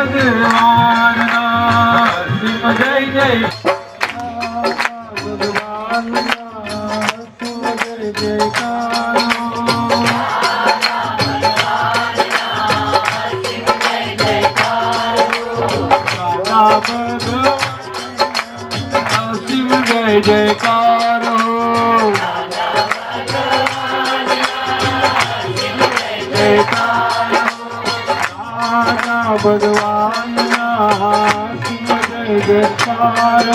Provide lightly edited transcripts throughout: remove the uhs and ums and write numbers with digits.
भगवान सिम जय जय भगवान सिम जय जयकार सिम जय जयकार भगवान सिम जय जयकार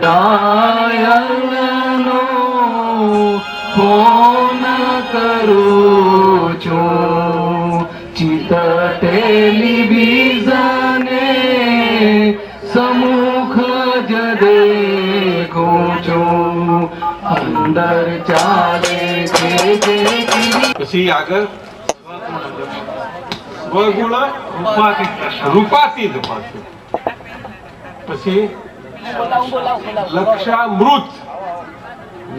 ઘાયલનો ફોન કરું છું, ચિત ટેલિવિઝને સમુખ જ દેખું છું, અંદર ચાલે છે જે પછી આગળ સ્વગુણ રૂપાતીત પાછું. પછી લક્ષામૃત.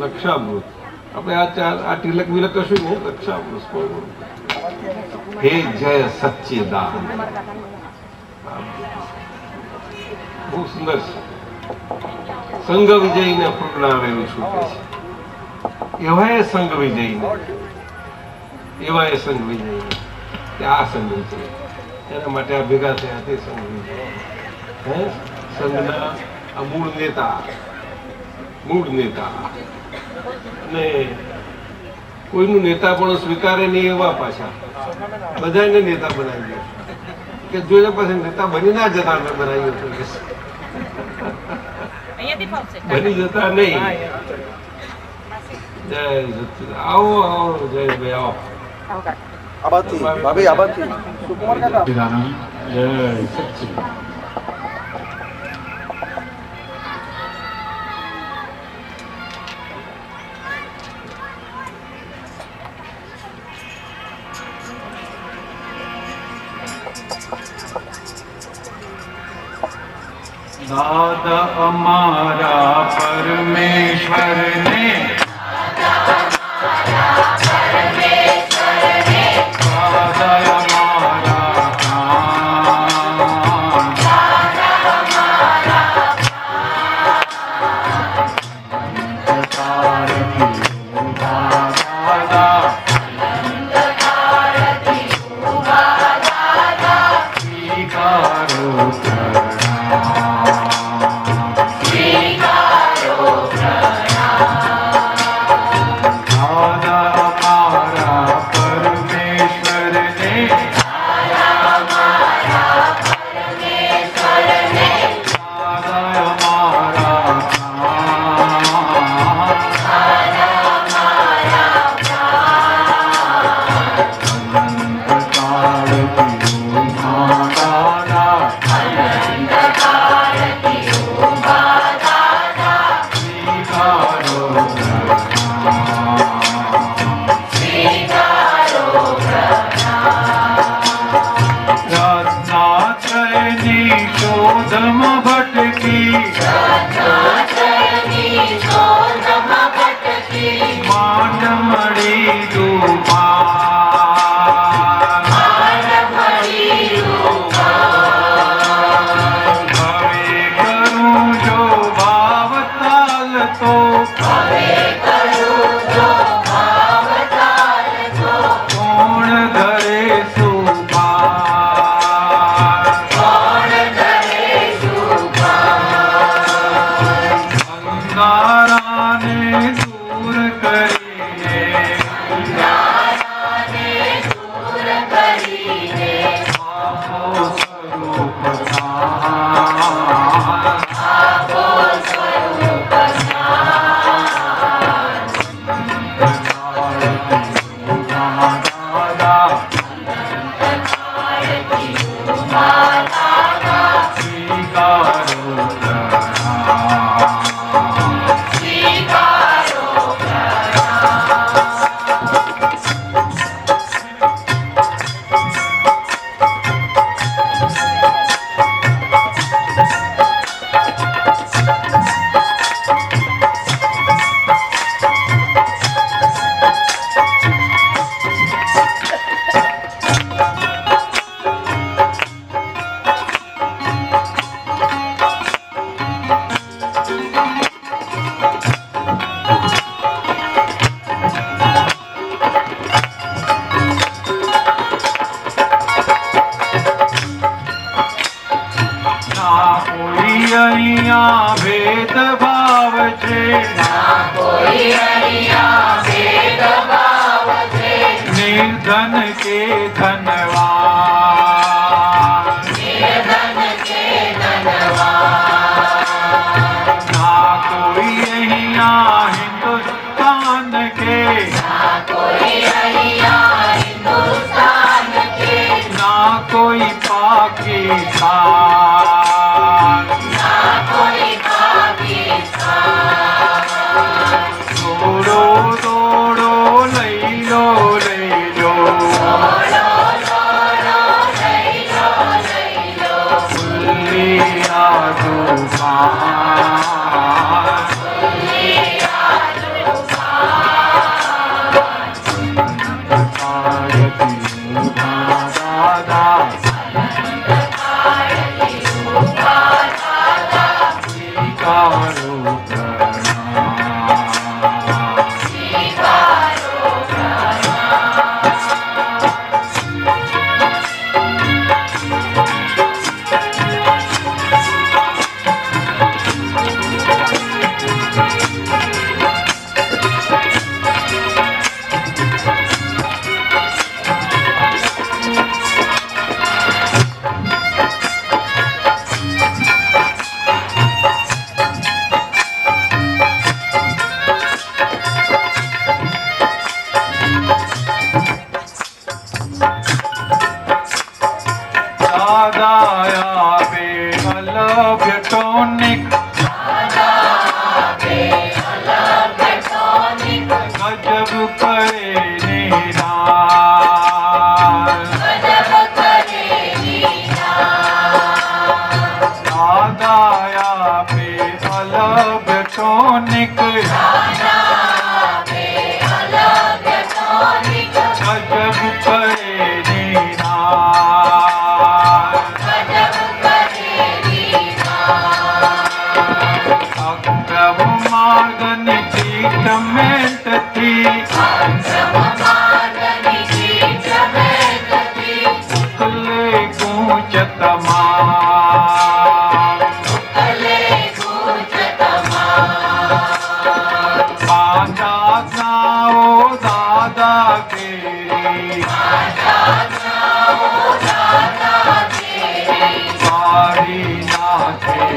લક્ષામૃત આપણે આ ચાર આ તિલક વિલક કશું નહીં. લક્ષામૃત સ્વગુણ. હે જય સચ્ચિદાન. બહુ સુંદર છે. સંઘ વિજયને ફૂટનારેલું છૂટે છે. એવા એ સંઘ વિજયને, એવા એ સંઘ વિજયને, આ સંઘ વિજય એના માટે આ ભેગા થયા તે સંઘ વિજય. હે સંઘના આ મૂળ નેતા અને કોઈનું નેતા પણ સ્વીકારે નહીં એવા પાછા બધાને નેતા બનાવી દે કે જોઈને પછી નેતા બની ના જતા અમે બનાવીએ બની જતા નહીં. જય સચ્ચિદાનંદ. આવો આવો જયભાઈ આવો. આબાદથી ભાભી આબાદથી સુકુમાર કાકા. જય સચ્ચિદાનંદ. દાદા અમારા પરમેશ્વરને निर्धन के धनवान, ना पाकिस्तान दौड़ो दौड़ो लई लो फुल्लिया दादाया बे अलव्य टॉनिक गजब करे निराल दादाया बे अलव्य टॉनिक गजब करे निराल अक्रम मार्गन ट्रीटमेंट थी उतले गूंज तमाम पांजा नाओ दादा केरी साड़ी नाचे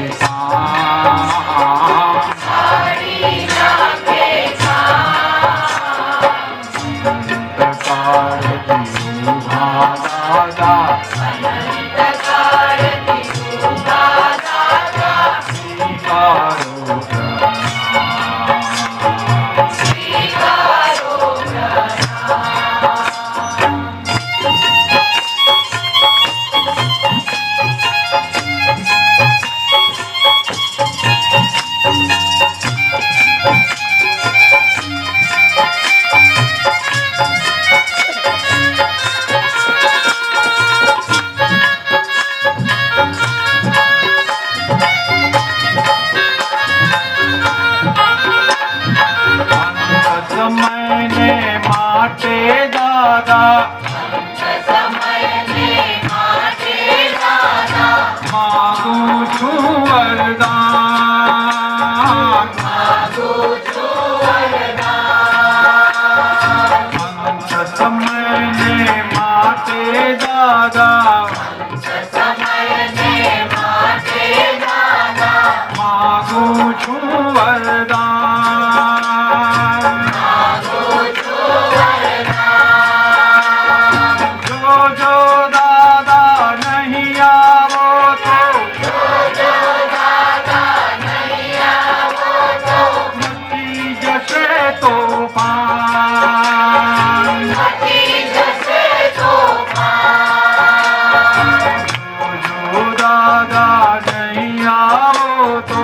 मैंने माटे दादा मांगू छू वरदान अंत मैंने माटे दादा मांगू छू वरदान जो दादा नहीं आवो तो नतीजे से तूफान जो दादा नहीं आवो तो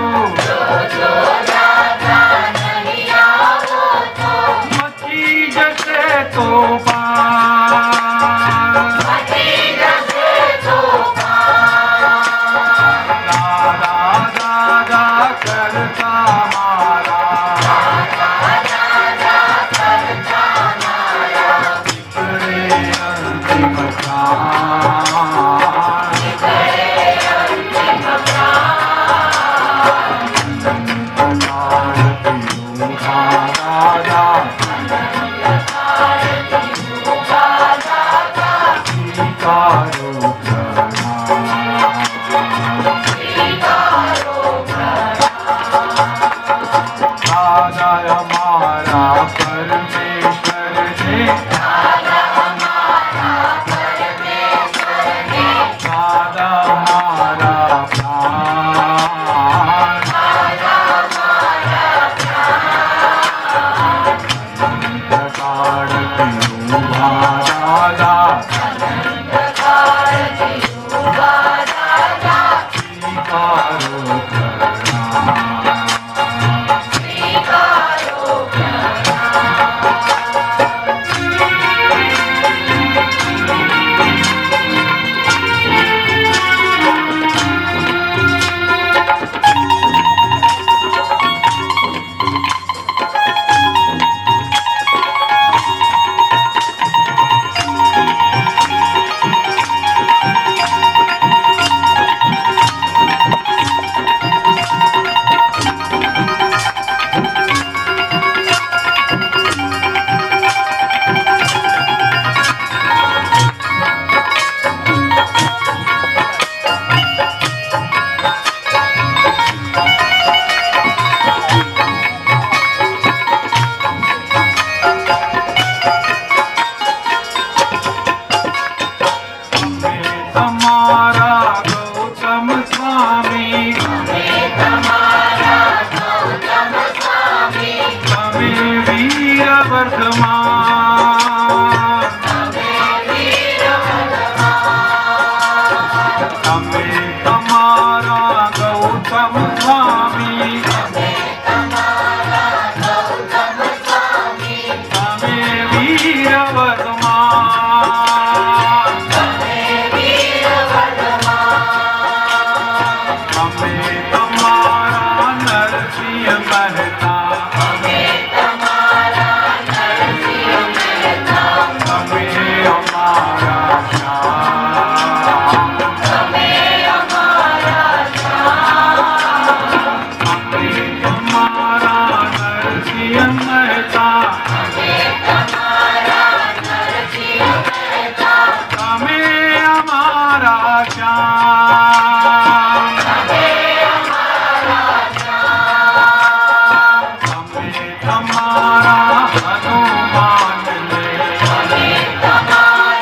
नरसिंह मेहता हमें हमारा नरसिंह मेहता हमें हमारा श्याम हमें हमारा हनुमान ले हमें हमारा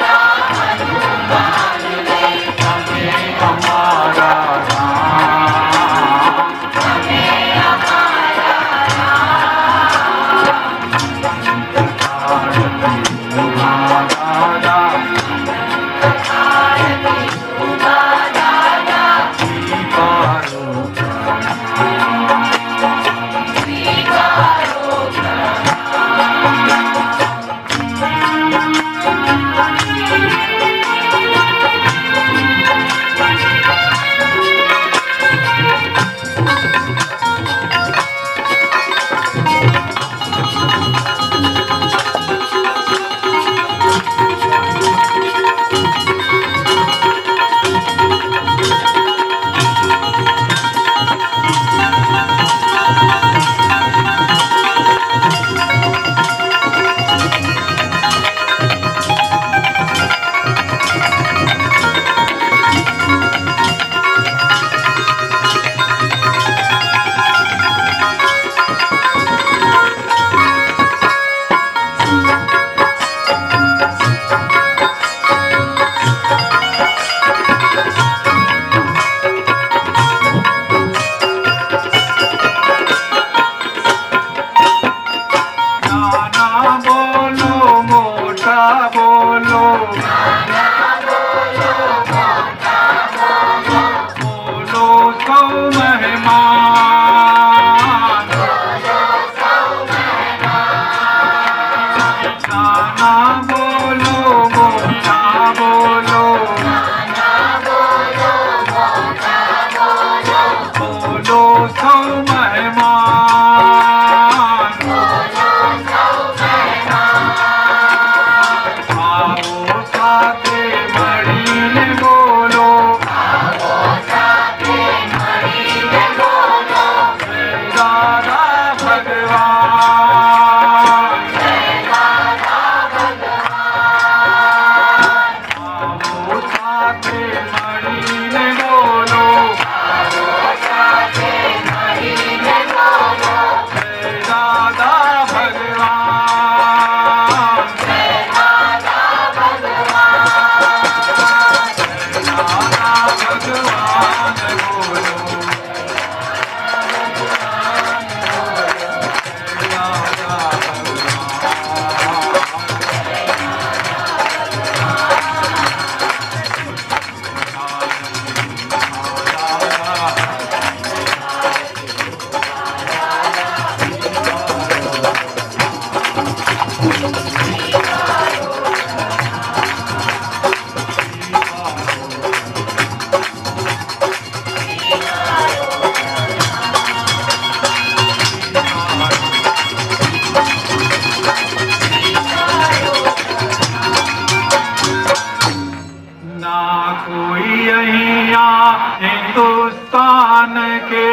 हिंदुस्तान के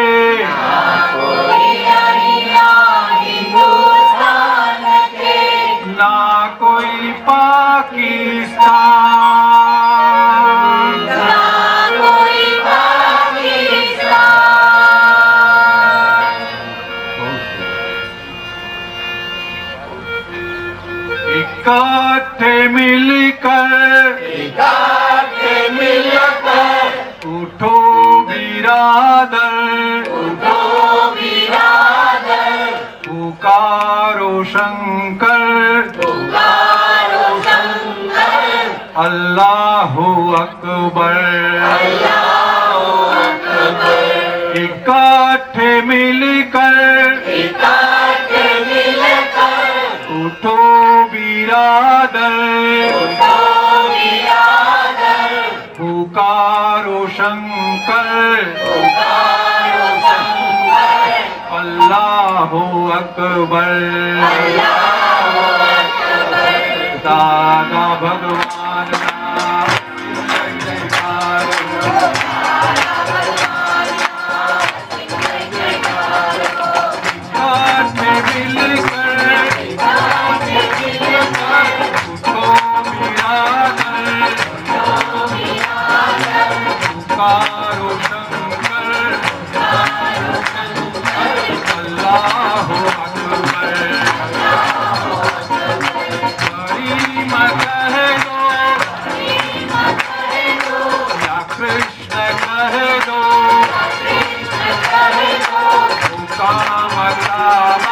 ना कोई पाकिस्तान इकट्ठे मिलकर उठो बिरादर पुकारो शंकर अल्लाहु अकबर इकट्ठे मिलकर उठो बिरादर पुकारो शंकर अल्लाहु अकबर दादा भगवान पुकारो शंकर अल्लाहु अकबर करीम कह दो या कृष्ण कह दो काम कामा काम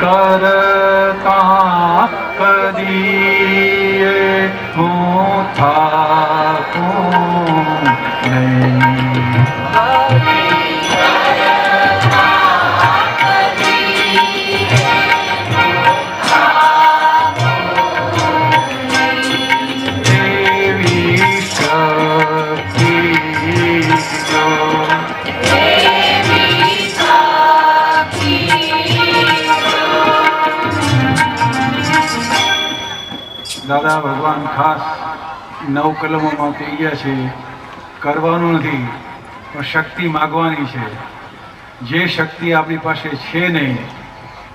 करता कदिए हूँ थाकूं नहीं देवी शक्ति जो દાદા ભગવાન ખાસ 9 કલમોમાં કહી ગયા છે કરવાનું નથી પણ શક્તિ માગવાની છે. જે શક્તિ આપણી પાસે છે નહીં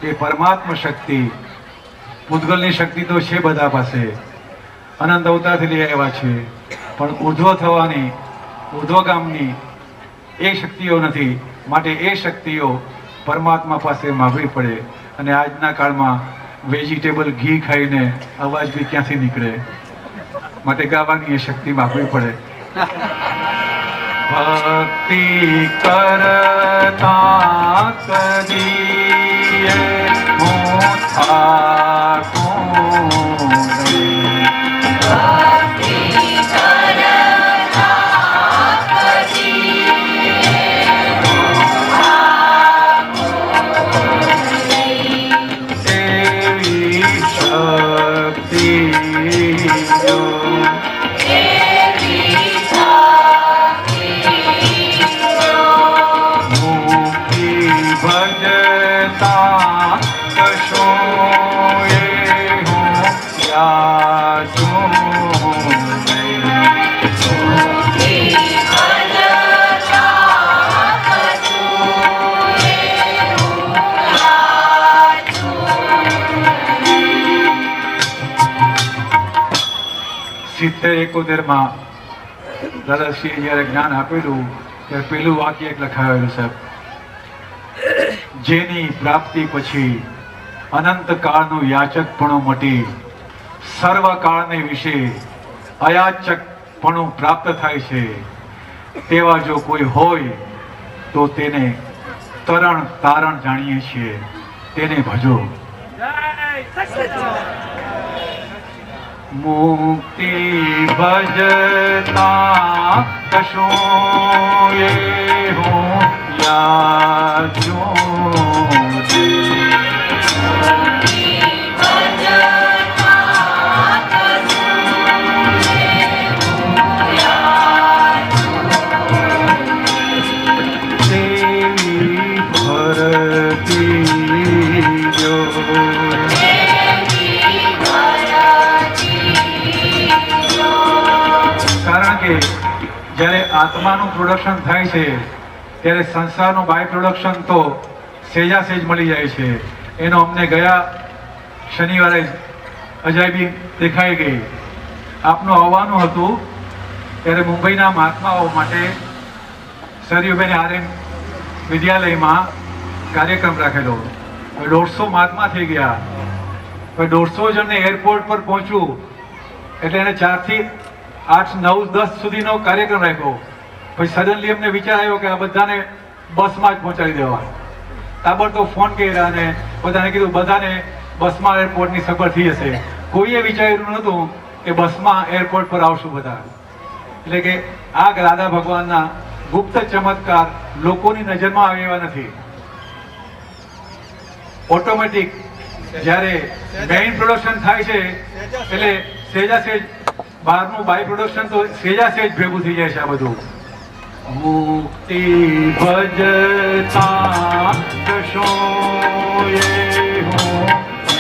એ પરમાત્મા શક્તિ પૂતગલની શક્તિ તો છે બધા પાસે, અનંત અવતારથી લઈ આવ્યા છે, પણ ઉર્ધ્વ થવાની ઉર્ધ્વગામની એ શક્તિઓ નથી. માટે એ શક્તિઓ પરમાત્મા પાસે માગવી પડે. અને આજના કાળમાં વેજીટેબલ ઘી ખાઈને અવાજ બી ક્યાંથી નીકળે, માટે ગાવાની એ શક્તિ માગવી પડે. ભક્તિ કરતા કદીએ હું થાકું નહીં. 70-71 દાદાશ્રીએ જ્યારે જ્ઞાન આપેલું ત્યારે પેલું વાક્ય એક લખાવેલું સાહેબ, જેની પ્રાપ્તિ પછી અનંત કાળનું યાચકપણું મટી સર્વકાળને વિશે અયાચકપણું પ્રાપ્ત થાય છે, તેવા જો કોઈ હોય તો તેને તરણ તારણ જાણીએ છીએ, તેને ભજો. મુક્તિ ભજતા કશું એ હું યાચું જ્યારે આત્માનું પ્રોડક્શન થાય છે ત્યારે સંસારનું બાય પ્રોડક્શન તો સેજા સેજ મળી જાય છે. એનો અમને ગયા શનિવારે અજાયબી દેખાઈ ગઈ. આપનું આવવાનું હતું ત્યારે મુંબઈના મહાત્માઓ માટે સરયુબેન આર્યન વિદ્યાલયમાં કાર્યક્રમ રાખેલો. 150 મહાત્મા થઈ ગયા. 150 જણને એરપોર્ટ પર પહોંચવું એટલે એને 4 થી 8, 9, 10 સુધીનો કાર્યક્રમ રાખ્યો. પછી સડનલી એમને વિચાર આવ્યો કે આ બધાને બસમાં જ પહોંચાડી દેવા. તાબડતોબ ફોન કર્યા અને બધાને કીધું બધાને બસમાં એરપોર્ટની સગવડ થઈ જશે. કોઈએ વિચાર્યું નહોતું કે બસમાં એરપોર્ટ પર આવશું બધા. એટલે કે આ રાધા ભગવાનના ગુપ્ત ચમત્કાર લોકોની નજરમાં આવે એવા નથી. ઓટોમેટિક જ્યારે મેઇન પ્રોડક્શન થાય છે એટલે સેજા સેજ બહારનું બાય પ્રોડક્શન તો સેજા સેજ ભેગું થઈ જાય છે આ બધું. મુક્તિ ભજતા કશો એ હું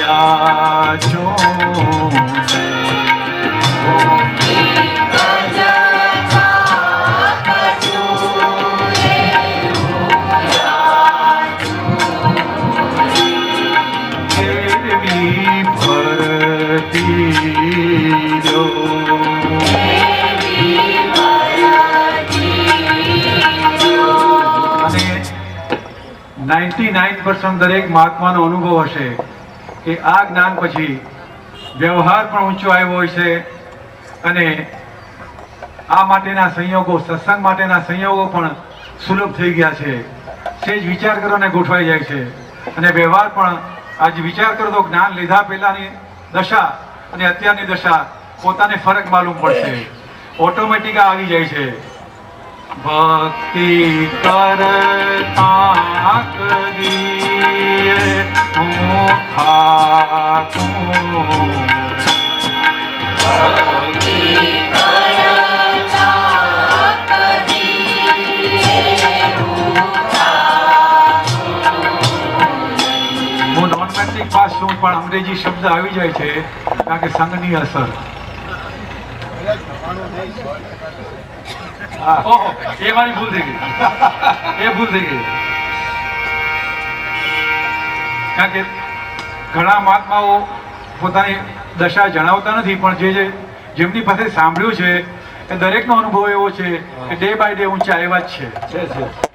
યાચું અને 99% દરેક મહાત્માનો અનુભવ હશે કે આ જ્ઞાન પછી વ્યવહાર પણ ઊંચો આવ્યો હોય છે અને આ માટેના સંયોગો, સત્સંગ માટેના સંયોગો પણ સુલભ થઈ ગયા છે. સેજ વિચાર કરવાને ગોઠવાઈ જાય છે અને વ્યવહાર પણ આજે વિચાર કરો તો જ્ઞાન લીધા પહેલાની દશા અને અત્યારની દશા પોતાને ફરક માલુમ પડશે. ઓટોમેટિક આવી જાય છે. ભક્તિ કરતા કરીએ હું ખાતું પાસ છું પણ અંગ્રેજી શબ્દ આવી જાય છે કારણ કે સંઘની અસર. ઓહો, એ મારી ભૂલ થઈ ગઈ. એ ભૂલ થઈ ગઈ કારણ કે ઘણા મહાત્માઓ પોતાની દશા જણાવતા નથી પણ જેમની પાસે સાંભળ્યું છે એ દરેકનો અનુભવ એવો છે કે ડે બાય ડે ઊંચા એવા જ છે.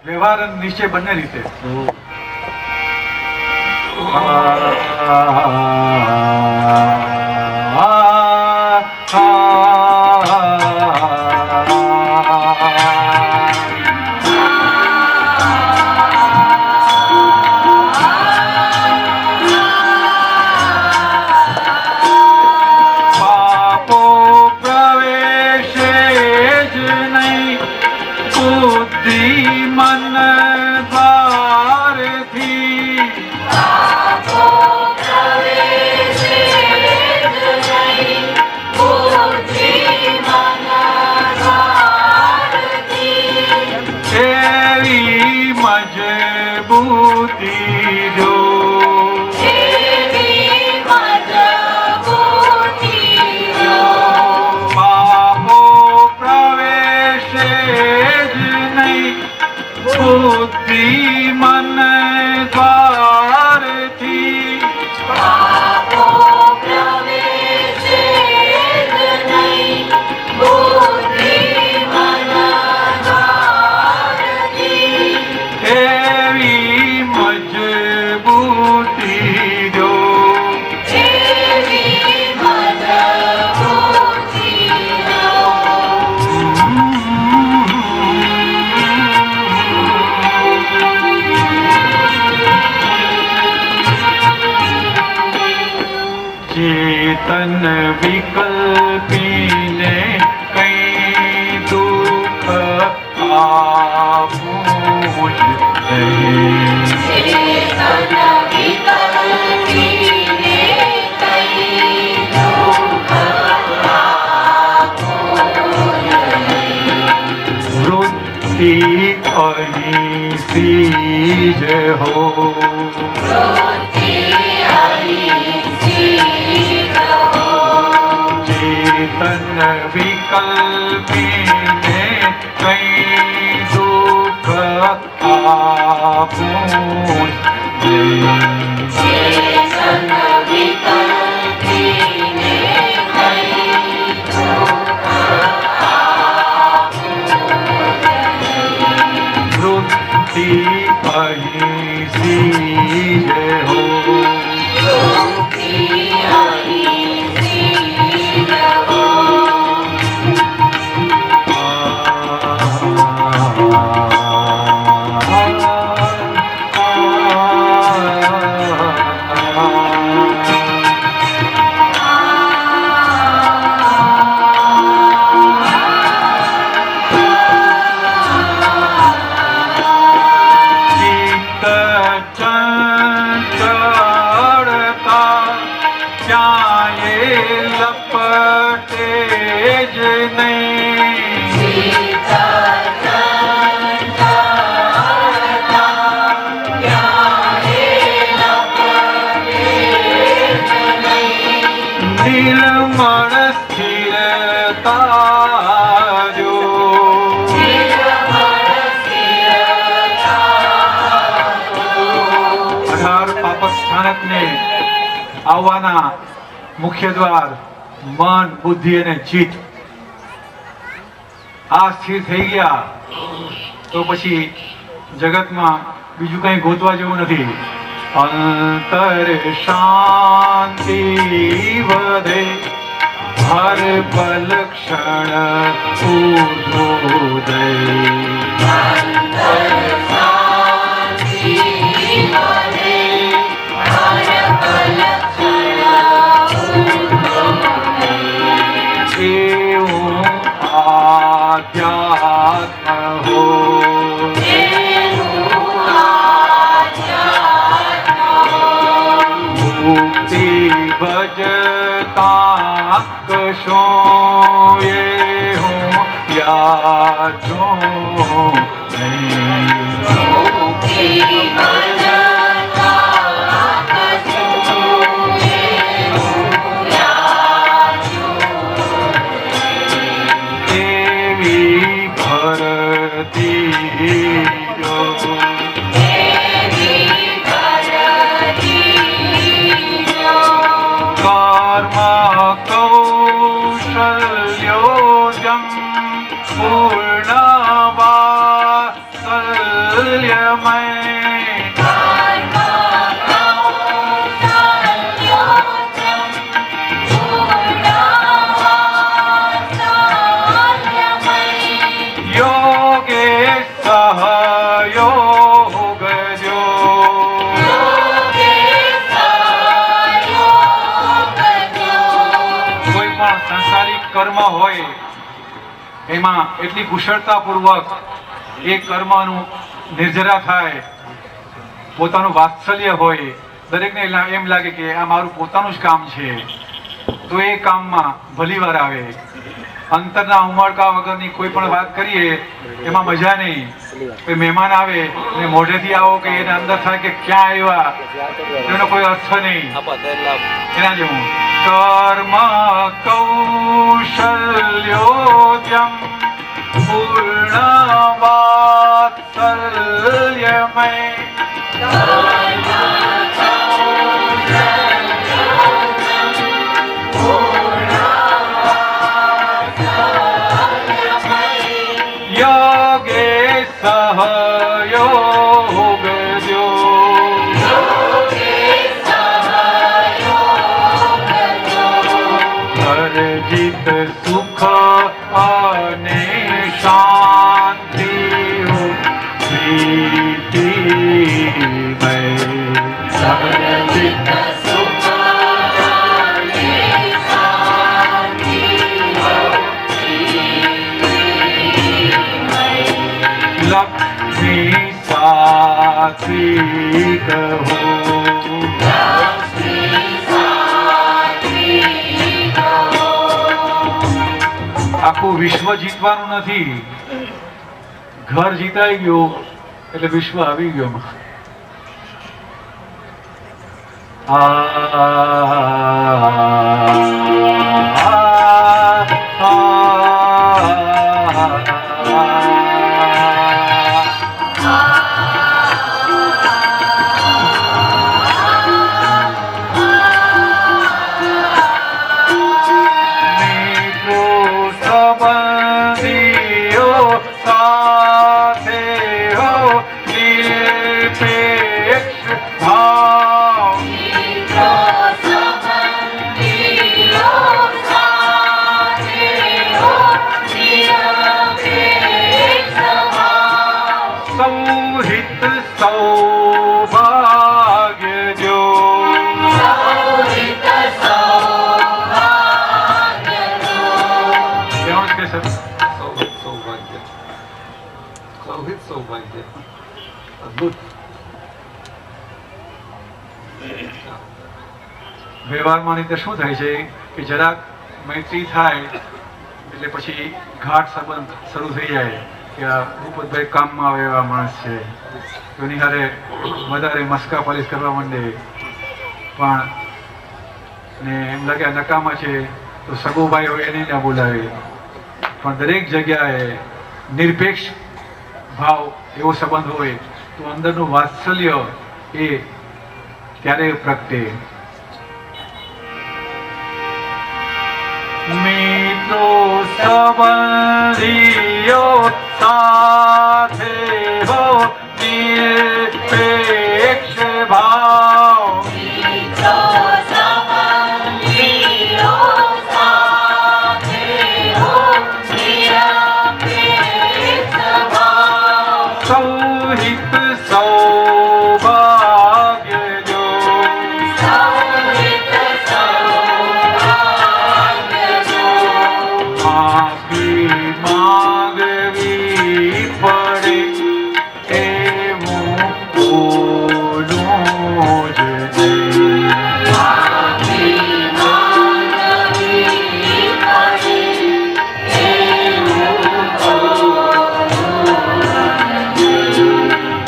વ્યવહાર અને નિશ્ચય બંને રીતે. પાપો પ્રવેશે જ નહીં બુદ્ધિ મન દ્વારથી. પાપો પ્રવેશે कल्पीने कई दुख आपू वृत्ति अहिंसी जय हो चेतन विकल्पीने कई दुख आपू वृत्ति अहिंसी जय हो निर्मल स्थिरता जो अठार पापस्थानक ने આવવાના મુખ્ય દ્વાર મન બુદ્ધિ અને ચિત્ત આ સ્થિર થઈ ગયા તો પછી જગતમાં બીજું કંઈ ગોતવા જેવું નથી. અંતર શાંતિ વધે હર પલ ક્ષણ ઉદોદય એવું આધ્યાત્મ હો મુક્તિ ભજતા કશો એ હું યાદો કર્મ હોય એમાં એટલી કુશળતાપૂર્વક એ કર્મનું નિર્જરા થાય, પોતાનું વાત્સલ્ય હોય, દરેકને એમ લાગે કે આ મારું પોતાનું જ કામ છે, તો એ કામમાં ભલીવાર આવે. અંતરના ઉમળકા વગરની કોઈ પણ વાત કરીએ એમાં મજા નહીં. કોઈ મહેમાન આવે અને મોઢેથી આવો કે એને અંદર થાય કે ક્યાં આવ્યા, એનો કોઈ અર્થ નહીં. એના જેવું કર્મ કૌશલ્યોદ્યમ પૂર્ણ વાત્સલ્યમય યોગે સહયોગ જો અર્જિત સુખ અને શાંતિ પ્રીતિમય અર્જિત સુખ અને શાંતિ સાત્વિક હો. આખું વિશ્વ જીતવાનું નથી, ઘર જીતાઈ ગયું એટલે વિશ્વ આવી ગયું. વ્યવહારમાં રીતે શું થાય છે કે જરાક મૈત્રી થાય એટલે પછી ઘાટ સંબંધ શરૂ થઈ જાય કે આ ભૂપતભાઈ કામમાં આવે એવા માણસ છે, એની હારે વધારે મસ્કા પાલિશ કરવા માંડે, પણ ને એમ લાગે નકામા છે તો સગોભાઈ હોય એને ના બોલાવે. પણ દરેક જગ્યાએ નિરપેક્ષ ભાવ એવો સંબંધ હોય તો અંદરનું વાત્સલ્ય એ ત્યારે પ્રગટે. મિત્રો સંબંધીઓ સાથે હો નિરપેક્ષ ભાવ. સૌહિત સૌભાગ્ય જો. માફી માંગવી પડે એવું બોલું જ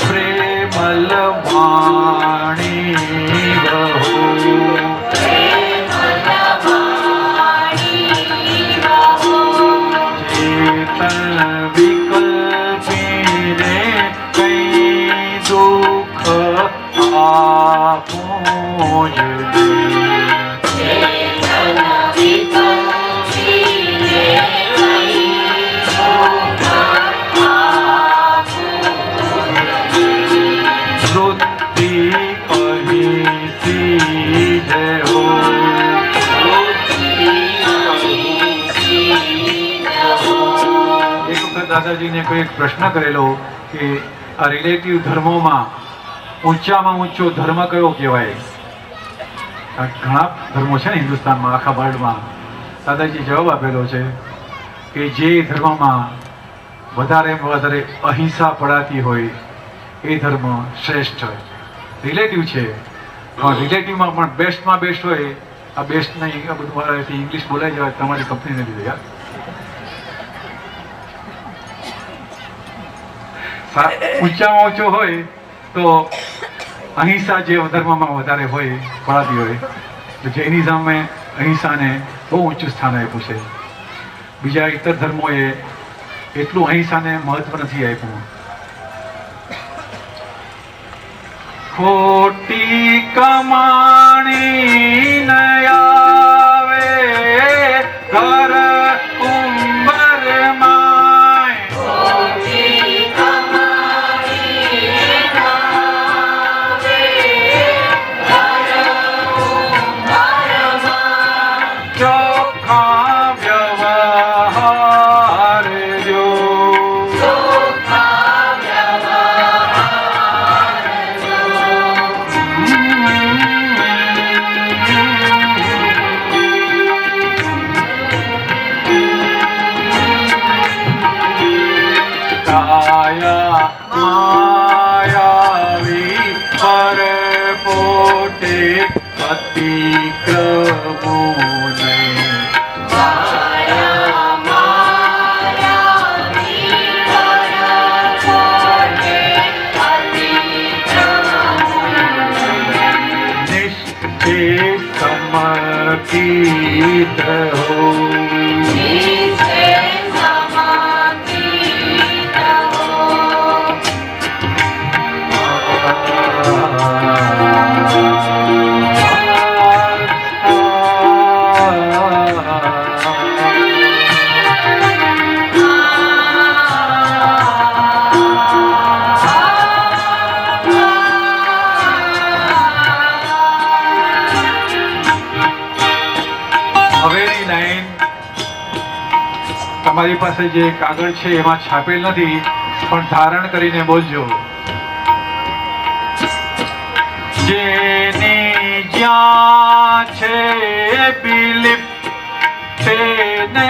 પ્રેમલ વાણી બહુ. ચેતન વિકલ્પીને કઈ દુઃખ આપું જ વૃત્તિ અહિંસી જ હો. એક વખત દાદાજીને કોઈ એક પ્રશ્ન કરેલો કે આ રિલેટિવ ધર્મોમાં ઊંચામાં ઊંચો ધર્મ કયો કહેવાય? આ ઘણા ધર્મો છે ને હિન્દુસ્તાનમાં, આખા વર્લ્ડમાં. દાદાજી જવાબ આપેલો છે કે જે ધર્મમાં વધારે અહિંસા પડાતી હોય એ ધર્મ શ્રેષ્ઠ હોય. રિલેટિવ છે પણ રિલેટિવમાં પણ બેસ્ટમાં બેસ્ટ હોય. આ બેસ્ટ નહીં, આ બધું મારાથી ઇંગ્લિશ બોલાઈ જવાય તમારી કંપનીને લીધે યાર. ઊંચામાં ઊંચો હોય તો અહિંસા જે ધર્મમાં વધારે હોય પડાતી હોય તો જૈનિઝમે અહિંસાને બહુ ઊંચું સ્થાન આપ્યું છે. બીજા ઇતર ધર્મોએ એટલું અહિંસાને મહત્વ નથી આપ્યું. ખોટી કમાણી ન આવે ઘર चित हो હવેની લાઈન તમારી પાસે જે કાગળ છે એમાં છાપેલ નથી, પણ ધારણ કરીને બોલજો. જેની જ્યાં છે બિલીફ તેને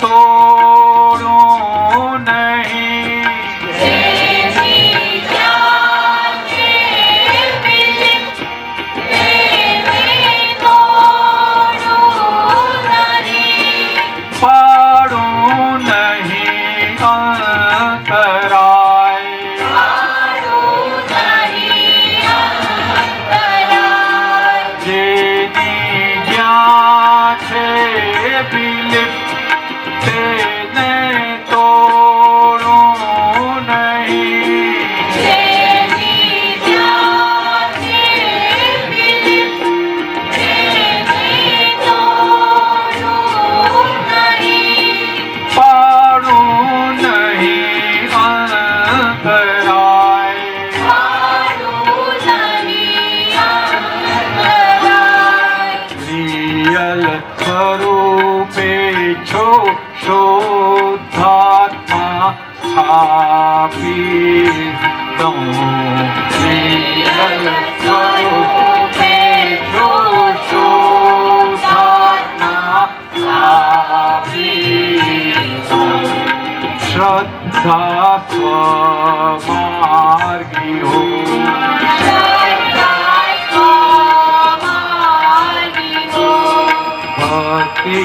તોડું નહીં. પાડું નહીં અંતરાય. જેની જ્યાં છે બિલીફ તેને તોડું નહીં. પાડું નહીં અંતરાય. રિયલ સ્વરૂપે છો શુદ્ધાત્મા સ્થાપી દઉં. રિયલ સ્વરૂપે છો શુદ્ધાત્મા સ્થાપી દઉં. શ્રદ્ધા સ્વમાર્ગી હો. ભક્તિ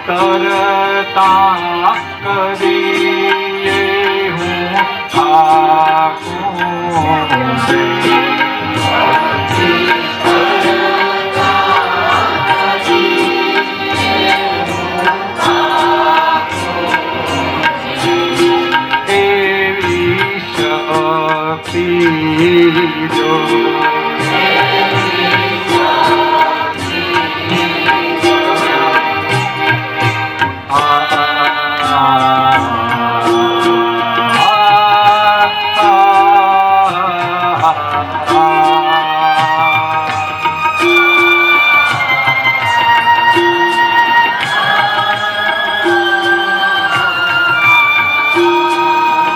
કરતા કરીએ હું એવી શક્તિ જો.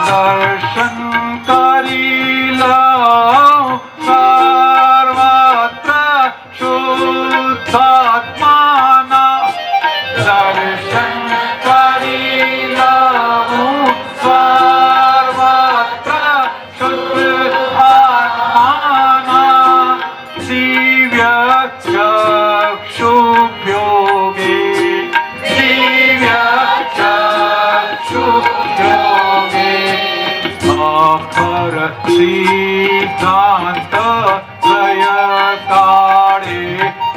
દર્શન કરી લો સર્વત્ર શુદ્ધાત્માના. દર્શન કરી લો સર્વત્ર શુદ્ધ આત્માના. દિવ્ય ચક્ષુભ્યોગે દિવ્ય ચક્ષુભ્યોગે અપર સિદ્ધાંત લય કાળે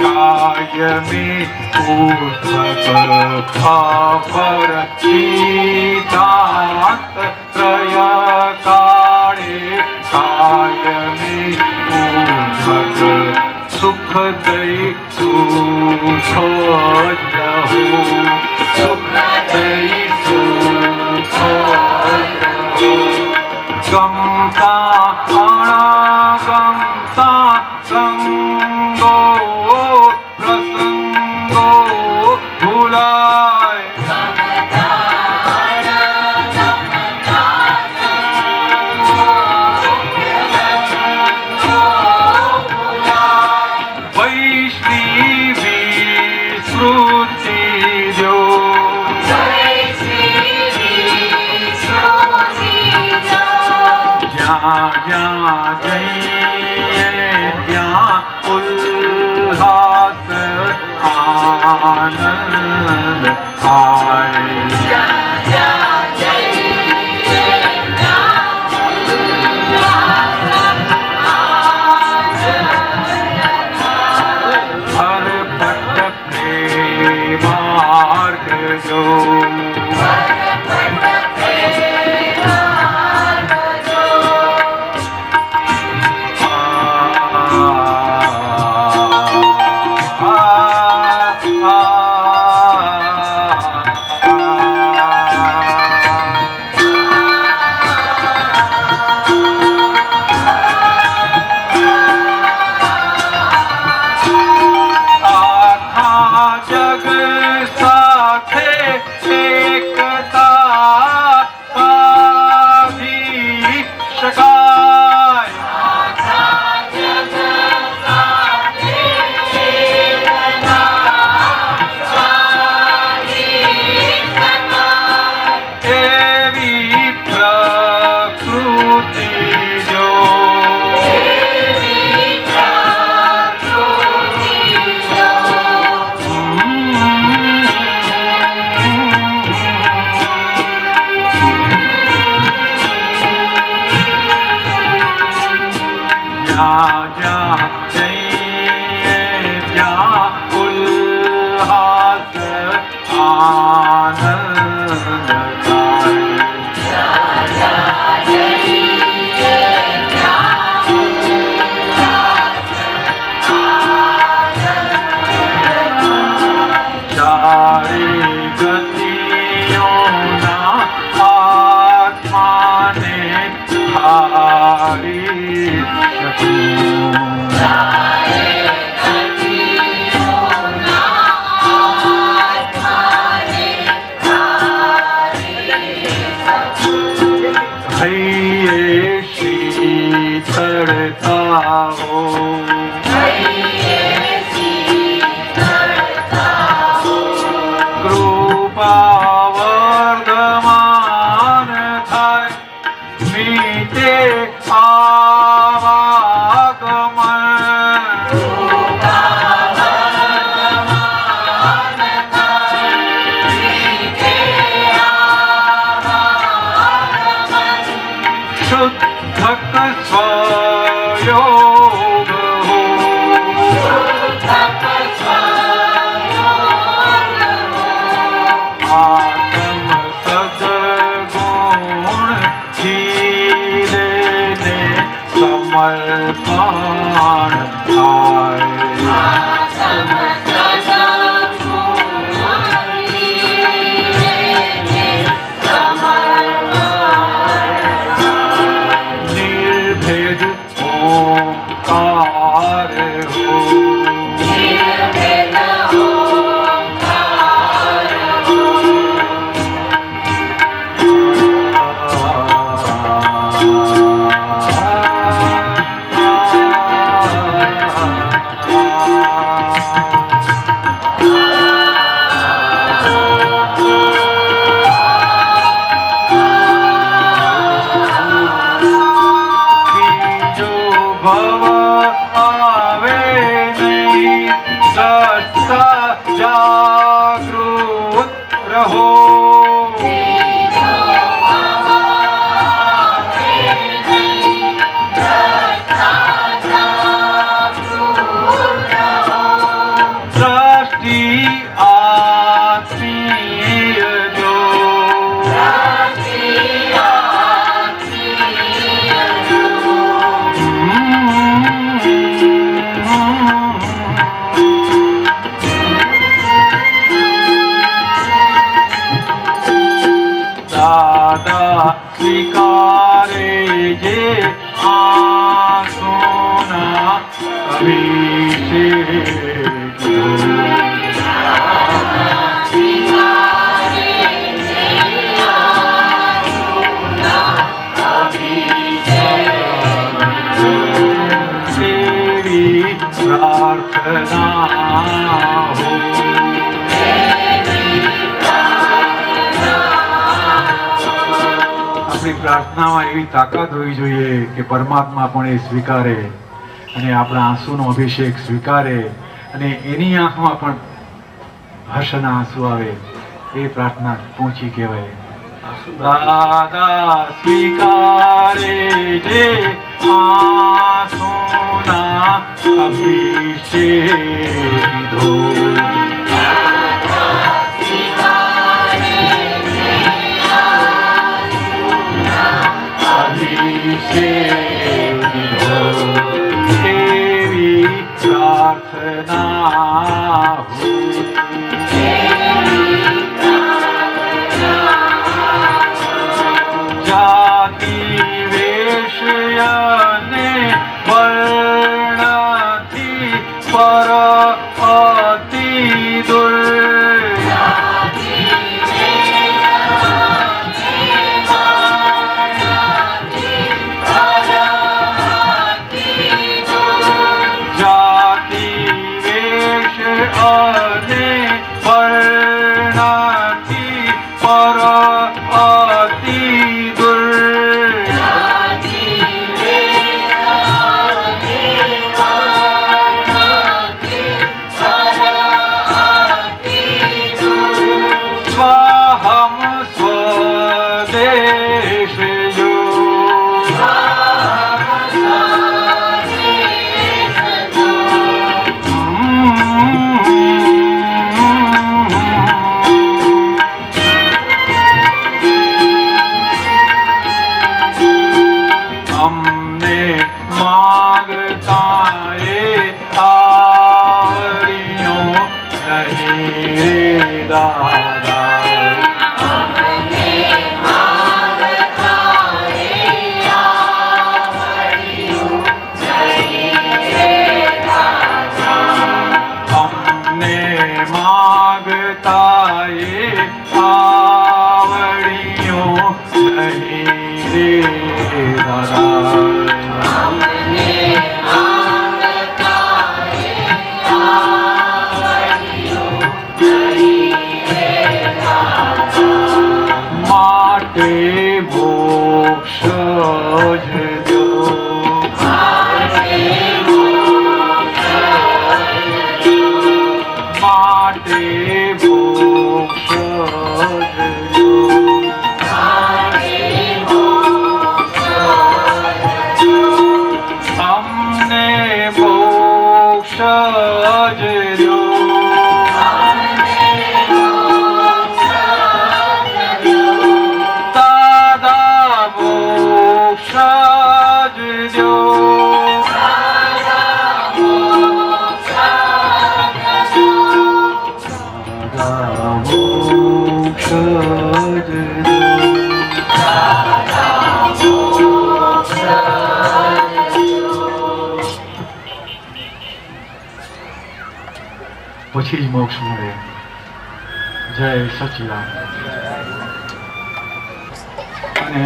કાયમી પુસ્તક. અપર સિદ્ધાંત લય કાળે કાયમી પુસ્તક. સુખ દઈ સુખ રહો. સુખ દઈ સુખ રહો. ગમતા અણગમતા સંગો પ્રસંગો ભૂલાય. વૈષ્ણવી વિસ્તૃત जो પ્રાર્થનામાં એવી તાકાત હોવી જોઈએ કે પરમાત્મા પણ એ સ્વીકારે અને આપણા આંસુનો અભિષેક સ્વીકારે અને એની આંખમાં પણ હર્ષના આંસુ આવે એ પ્રાર્થના પહોંચી કહેવાય. દાદા સ્વીકારે જે આંસુના અભિષેક ધો. પર અતિ દુર સ્વહમ સ્વદેશ જો અમને માગતા એ આવડ્યો નહીં રે દાદા અમને માગતા એ આવડ્યો નહીં રે દાદા માટે મોક્ષ જ દો માટે મોક્ષ જ દો અમને મોક્ષ જ દો દાદા મોક્ષ જ દો દાદા મોક્ષ જ દો પછી જ મોક્ષ મળે. જય સચિદાન. અને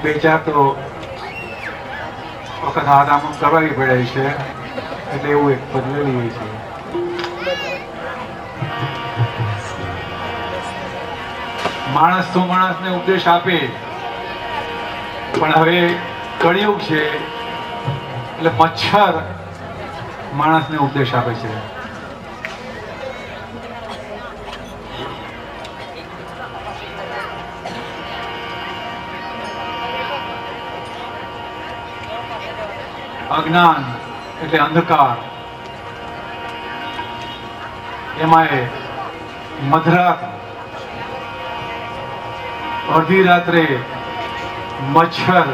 બે ચાર તો વખત હાથ આમ કરવાની પડે છે એટલે એવું એક પદ લઈ લઈએ છીએ. માણસ તો માણસને ઉપદેશ આપે પણ હવે કળિયુગ છે એટલે મચ્છર માણસને ઉપદેશ આપે છે. અજ્ઞાન એટલે અંધકાર, એમાં મધરાત અડધી રાત્રે મચ્છર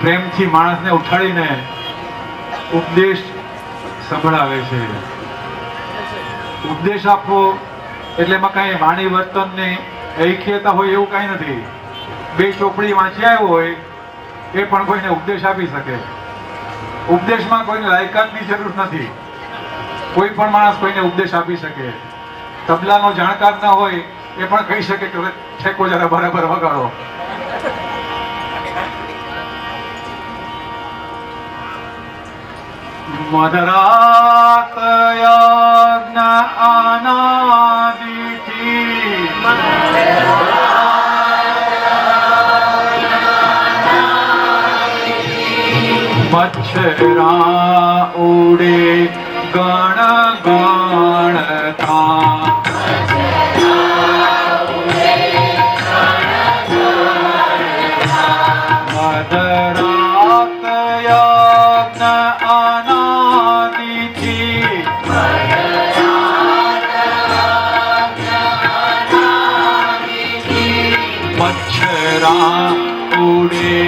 પ્રેમથી માણસને ઉઠાડીને ઉપદેશ સંભળાવે છે. ઉપદેશ આપવો એટલે એમાં કાંઈ વાણી વર્તનની ઐક્યતા હોય એવું કાંઈ નથી. બે ચોપડી વાંચી આવ્યો હોય એ પણ કોઈને ઉપદેશ આપી શકે. ઉપદેશમાં કોઈને લાયકાતની જરૂર નથી. કોઈ પણ માણસ કોઈને ઉપદેશ આપી શકે. તબલાનો જાણકાર ના હોય એ પણ કહી શકે કે ઠેકો જરા બરાબર વગાડો. મધરાત યજ્ઞ અનાદિથી મચ્છરા ઉડે ગણ ગણતા મધરાત યજ્ઞ અનાદિથી મચ્છરા ઉડે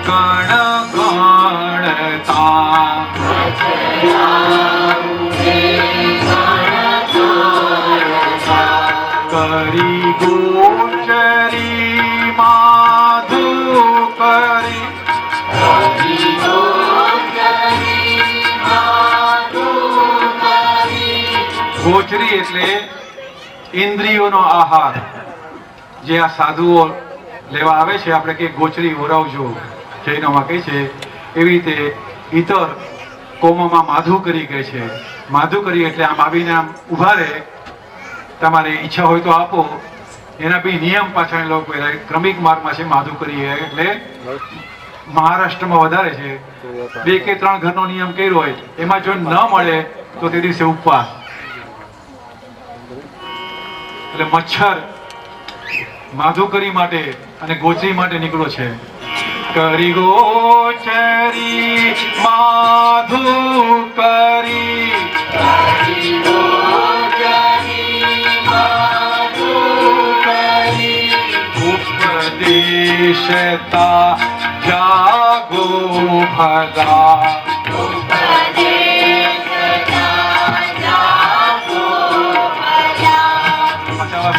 ગણ ગણતા કરી ગોચરી માધુ કરી ગોચરી એટલે ઇન્દ્રિયોનો આહાર. જે આ સાધુઓ લેવા આવે છે આપણે કે ગોચરી ઓરાવજો જૈનોમાં કહે છે એવી રીતે ઇતર કોમોમાં માધુકરી કહે છે. માધુકરી એટલે આમ આવીને આમ ઊભા રહે, તમારી ઈચ્છા હોય તો આપો, એના બી નિયમ પાછા એ લોકો ક્રમિક માર્ગમાં છે. માધુકરી એટલે મહારાષ્ટ્રમાં વધારે છે. 2 કે 3 ઘરનો નિયમ કર્યો હોય, એમાં જો ન મળે તો તે દિવસે ઉપવાસ. એટલે મચ્છર માધુકરી માટે અને ગોચરી માટે નીકળો છે. કરી ગોચરી માધુકરી ઉપદેશતા જાગો ભલા.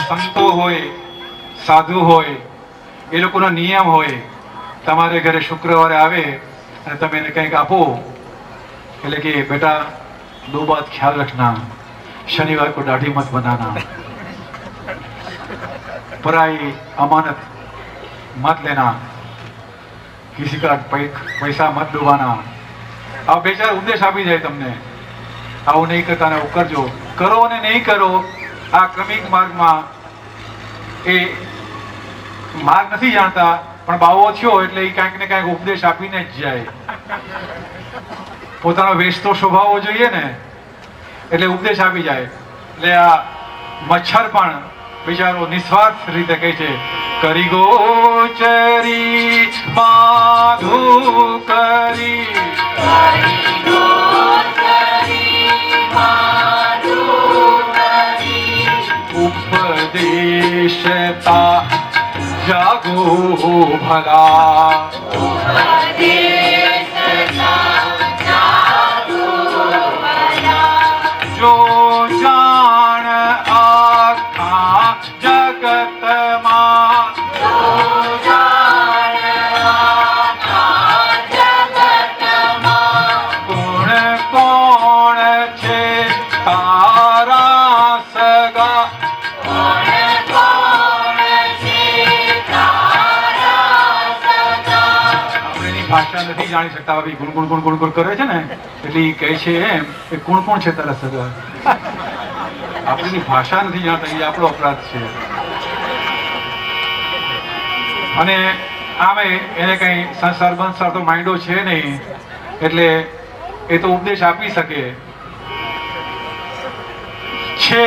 સંતો હોય, સાધુ હોય, એ લોકોનો નિયમ હોય, તમારે ઘરે શુક્રવારે આવે અને તમે એને કંઈક આપો એટલે કે બેટા 2 बात ख्याल रखना, शनिवार को दाढ़ी मत बनाना, पराई अमानत मत लेना, किसी का पैसा मत डुबाना. આ 2-4 ઉપદેશ આપી જાય તમને. આવું નહીં કરતા ને આવું કરજો. કરો અને નહીં કરો, આ ક્રમિક માર્ગમાં એ માર્ગ નથી જાણતા, પણ બાવો થયો એટલે એ કાંઈક ને કાંઈક ઉપદેશ આપીને જ જાય. પોતાનો વેશ તો શોભાવવો જોઈએ ને, એટલે ઉપદેશ આપી જાય. એટલે આ મચ્છર પણ બિચારો નિસ્વાર્થ રીતે કહે છે, કરી ગોચરી માધુકરી ઉપદેશતા જાગો ભલા. જો જાણ આખા જગતમાં કોણ કોણ છે તારા સગા. ભાષા નથી જાણી શકતા, ભાઈ ગુણ ગુણ ગુણ ગુણ કરે છે ને, એટલે એ કહે છે એમ કે કોણ કોણ છે તારા સગા. આપણી ભાષા નથી જાણતા, એ આપણો અપરાધ છે. અને આમે એને કઈ સંસાર બંસાર તો માંડ્યો છે નહીં, એટલે એ તો ઉપદેશ આપી શકે. છે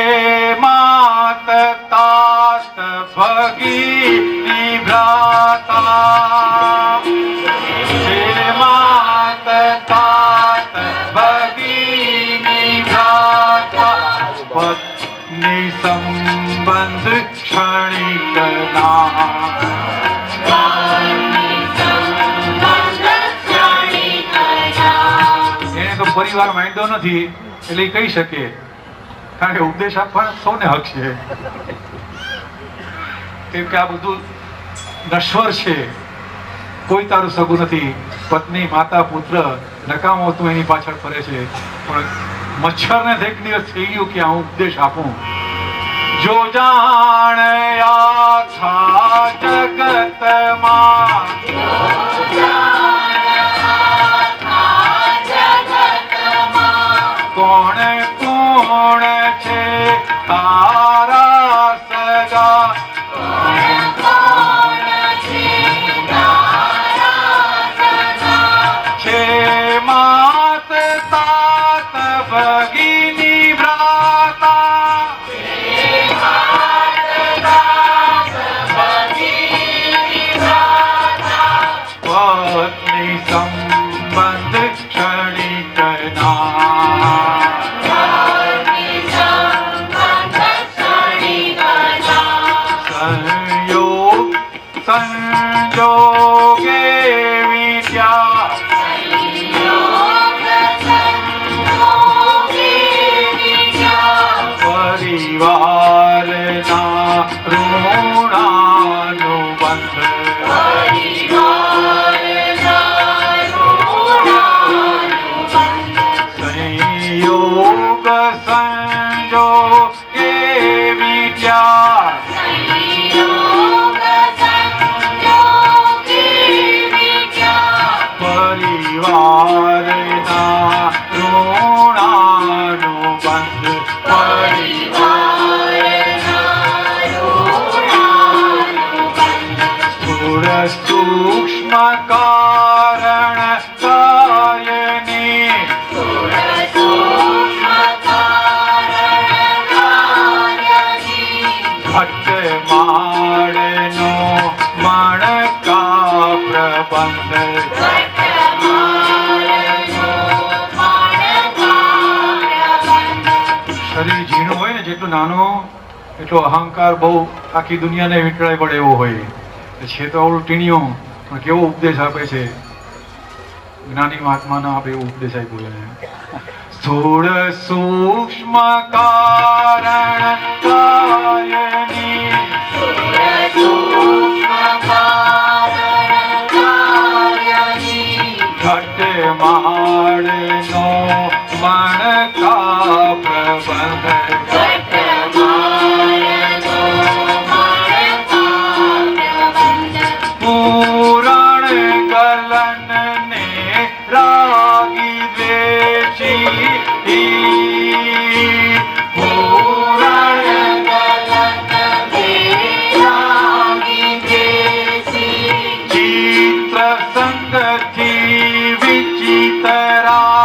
માત તાત ભગી ભ્રાતા, માત તાત ભગી ભ્રાતા, પત્ની સંબંધ ક્ષણિકના. એને તો પરિવાર માંડ્યો નથી એટલે એ કહી શકે, કારણ કે ઉપદેશ આપવાનો સૌને હક છે. કેમ કે આ બધું નશ્વર છે, કોઈ તારું સગું નથી. પત્ની, માતા, પુત્ર નકામો તું એની પાછળ ફરે છે. પણ મચ્છરને એક દિવસ થઈ ગયું કે હું ઉપદેશ આપું. જો જાણ આખા જગતમાં કોણ કોણ છે તારા સગા. છે માત તાત ભગીની ભ્રાતા, સૂક્ષ્મ કારણ કાર્યની ઘટ માળનો મણકા પ્રબંધ શરીર ઝીણું હોય ને જેટલું નાનું એટલો અહંકાર બહુ આખી દુનિયાને વીંટળાઈ પડે એવો હોય. છે તો આવડું ટીણીયું પણ કેવો ઉપદેશ આપે છે જ્ઞાની મહાત્માનો આપે એવો ઉપદેશ આપ્યો એને. સ્થૂળ સૂક્ષ્મ કારણ કાર્યની ઘટ માળનો મણકા પ્રબંધ પૂરણ ગલનને રાગી દ્વેષી પૂરણ ચિત્ર સંગથી વિચિતરા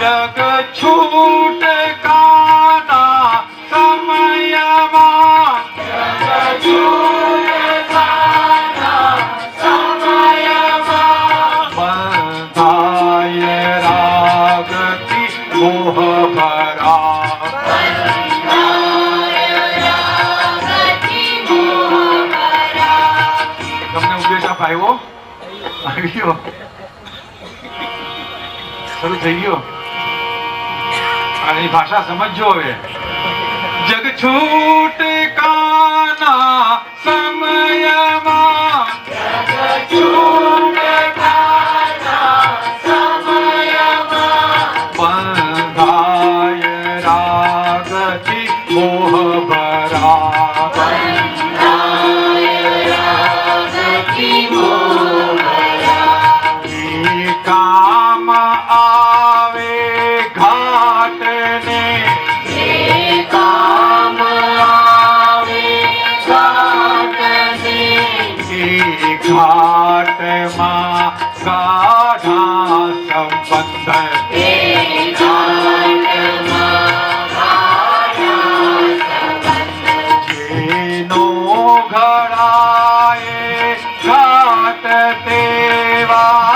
જગ છૂટ કાના સમયમાં બંધાય રાગથી મોહ ભરા તમને ઉપદેશ આવ્યો આવી ગયો શરૂ થઈ ગયો. આની ભાષા સમજો હવે. જગ છૂટ કાના સમયમાં બંધાય રાગથી મોહ ભરા કામ આવે ઘાટને ઘાટમાં ગાઢા સંબંધ જેનો ઘડાએ ઘાટ તેવા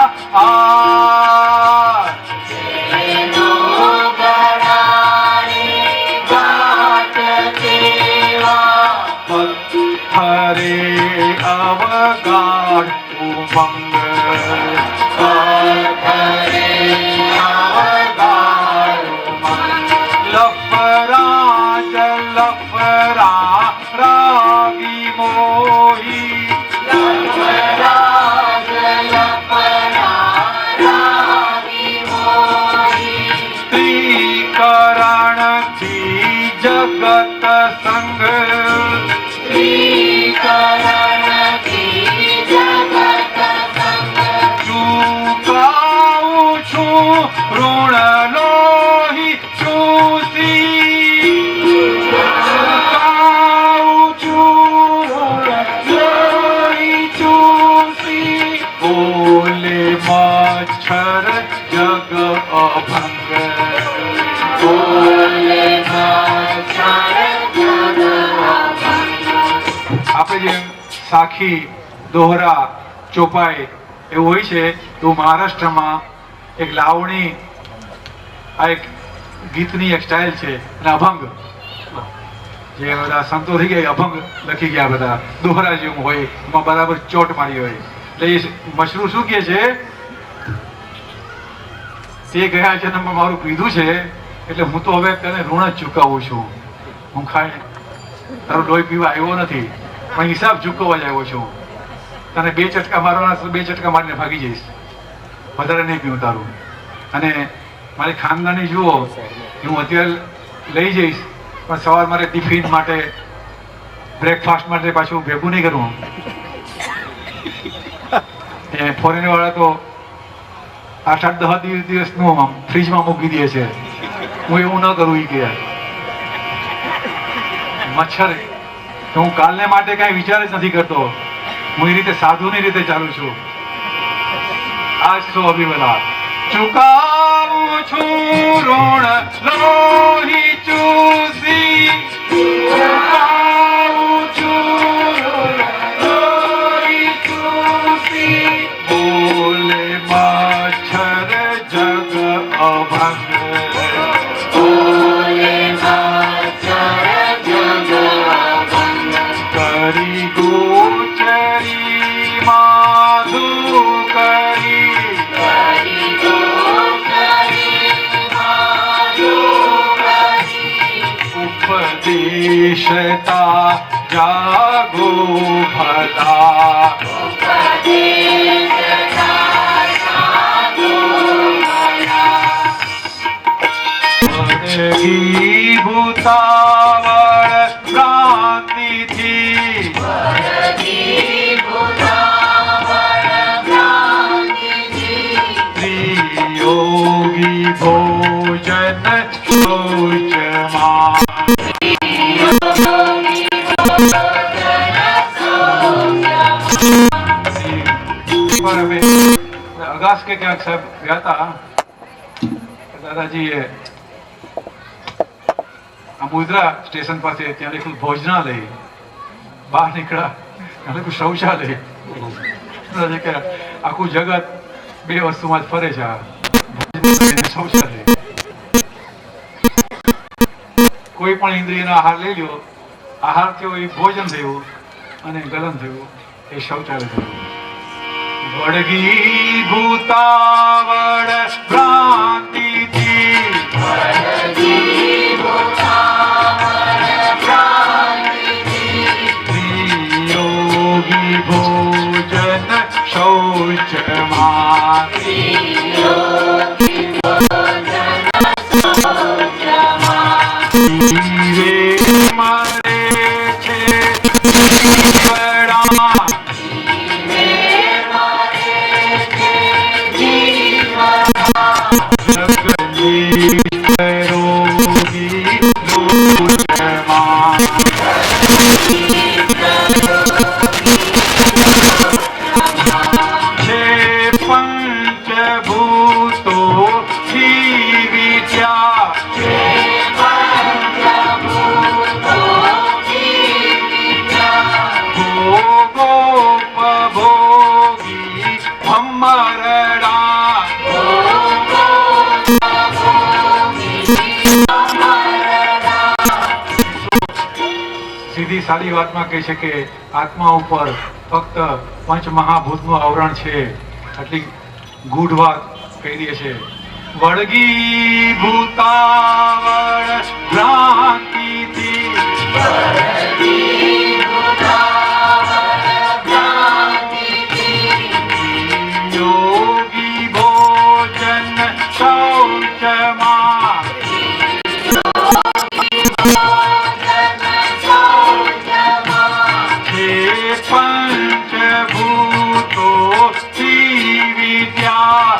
હરે અવગાઢ ઉમંગ લફરા જ લફરા રાગી મોહી ત્રિકરણથી જગત સંગ ચૂકાવું છું ઋણ લોહી ચૂસી ચૂકાવું છું લોહી ચૂસી બોલે મચ્છર જગ અભંગ આપણે જેમ સાખી દોહરા ચોપાઈ એવું હોય છે તો મહારાષ્ટ્રમાં એક લાવણી આ એક ગીતની એક સ્ટાઇલ છે અને અભંગ જે બધા સંતો થઈ ગયા અભંગ લખી ગયા બધા દોહરા જેવું હોય એમાં બરાબર ચોટ મારી હોય એટલે એ મશરૂ શું કહે છે તે ગયા જન્મમાં મારું પીધું છે એટલે હું તો હવે તને ઋણ જ ચૂકવું છું. હું ખાઈ તારું લોહી પીવા આવ્યો નથી પણ હિસાબ ચૂકવવા જ આવ્યો છું. તને 2 ચટકા મારવાના 2 ચટકા મારીને ભાગી જઈશ, વધારે નહીં પીવું તારું. અને મારી ખાનદાની જુઓ હું અત્યારે લઈ જઈશ પણ સવાર મારે ટિફિન માટે બ્રેકફાસ્ટ માટે પાછું ભેગું નહીં કરવું. એ ફોરેન વાળા તો 8-10 દિવસનું ફ્રીજમાં મૂકી દે છે. હું એવું ન કરું એ કે મચ્છર તો હું કાલને માટે કાંઈ વિચાર જ નથી કરતો. હું એ રીતે સાધુની રીતે ચાલું છું. આજ તો અભિમલા ચુકાવું છું ઋણ લોહી ચૂસી, ચુકાવું છું ઋણ લોહી ચૂસી. બોલે મચ્છર જગ અભંગ, કરી ગોચરી માધુ કરી, ઉપદેશતા જાગો ભલા, વળગી ભૂતાવળ ભ્રાંતિથી, ત્રિયોગી ભોજન શૌચમાં, પર અમે અગાસ કે ક્યાંક સાહેબ ગયા હતા. દાદાજીએ આ મુદ્રા સ્ટેશન પાસે ત્યાં લખ્યું ભોજનાલય. બહાર નીકળ્યા ત્યાં લખ્યું શૌચાલય. દાદાજી કે આખું જગત બે વસ્તુમાં જ ફરે છે, આ ભોજનાલય અને શૌચાલય. કોઈ પણ ઇન્દ્રિયનો આહાર લઈ લ્યો, આહાર થયો એ ભોજન થયું અને ગલન થયું એ શૌચાલય થયું. વળગી ભૂતાવળ ભ્રાંતિથી, ત્રિયોગી ભોજન શૌચમાં, જીવે મરે છે જીવડા, રોગી લોચમાં, છે પંચભૂતો વિદ્યા, ભોગોપભોગી અમરડા, સીધી સારી વાતમાં કહે છે કે આત્મા ઉપર ફક્ત પંચ મહાભૂતનું આવરણ છે. આટલી ગૂઢ વાત કહી દે છે. વળગી ભૂતાવળ ભ્રાંતિથી, યોગી ભોજન શૌચમાં, પંચભૂતો વિદ્યા,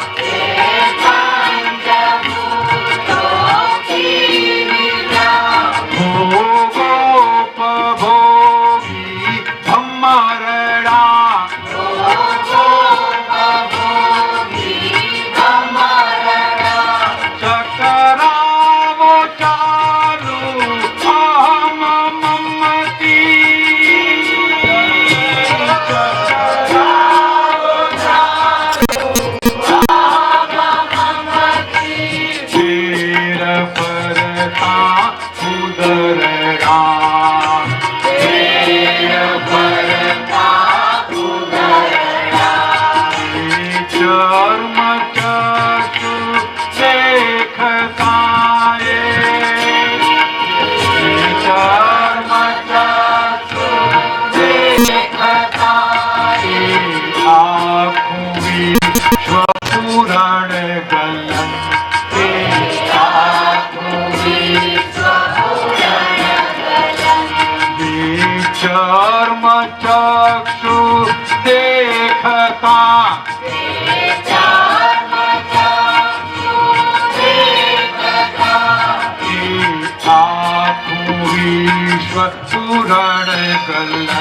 पुराण कलंगा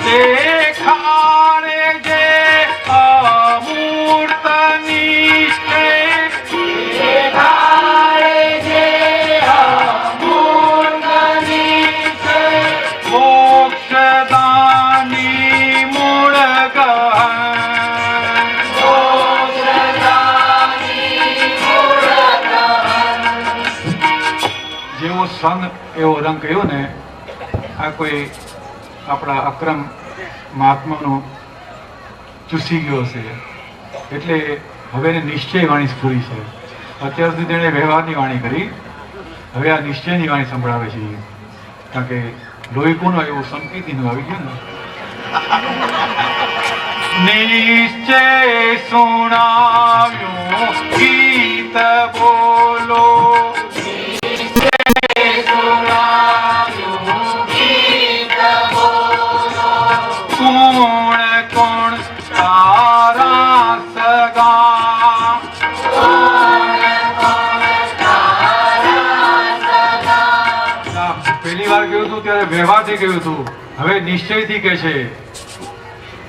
देखाड़े जे अमूर्त निष्ठे मोक्षदानी मूળ ગહન જેવો સંગ એવો રંગ કહ્યો ને આ કોઈ આપણા અક્રમ મહાત્માનો ચૂસી ગયો છે એટલે હવે એને નિશ્ચય વાણી સ્ફુરી છે. અત્યાર સુધી તેણે વ્યવહારની વાણી કરી, હવે આ નિશ્ચયની વાણી સંભળાવે છે. કારણ કે લોહીકોનું એવું સંકેતીનું આવી ગયું ને નિશ્ચય સુણાવ્યું ગીત બોલો કોણ કોણ તારા સગા પહેલી વાર કહ્યું હતું ત્યારે વ્યવહારથી કહ્યું હતું, હવે નિશ્ચયથી કહે છે,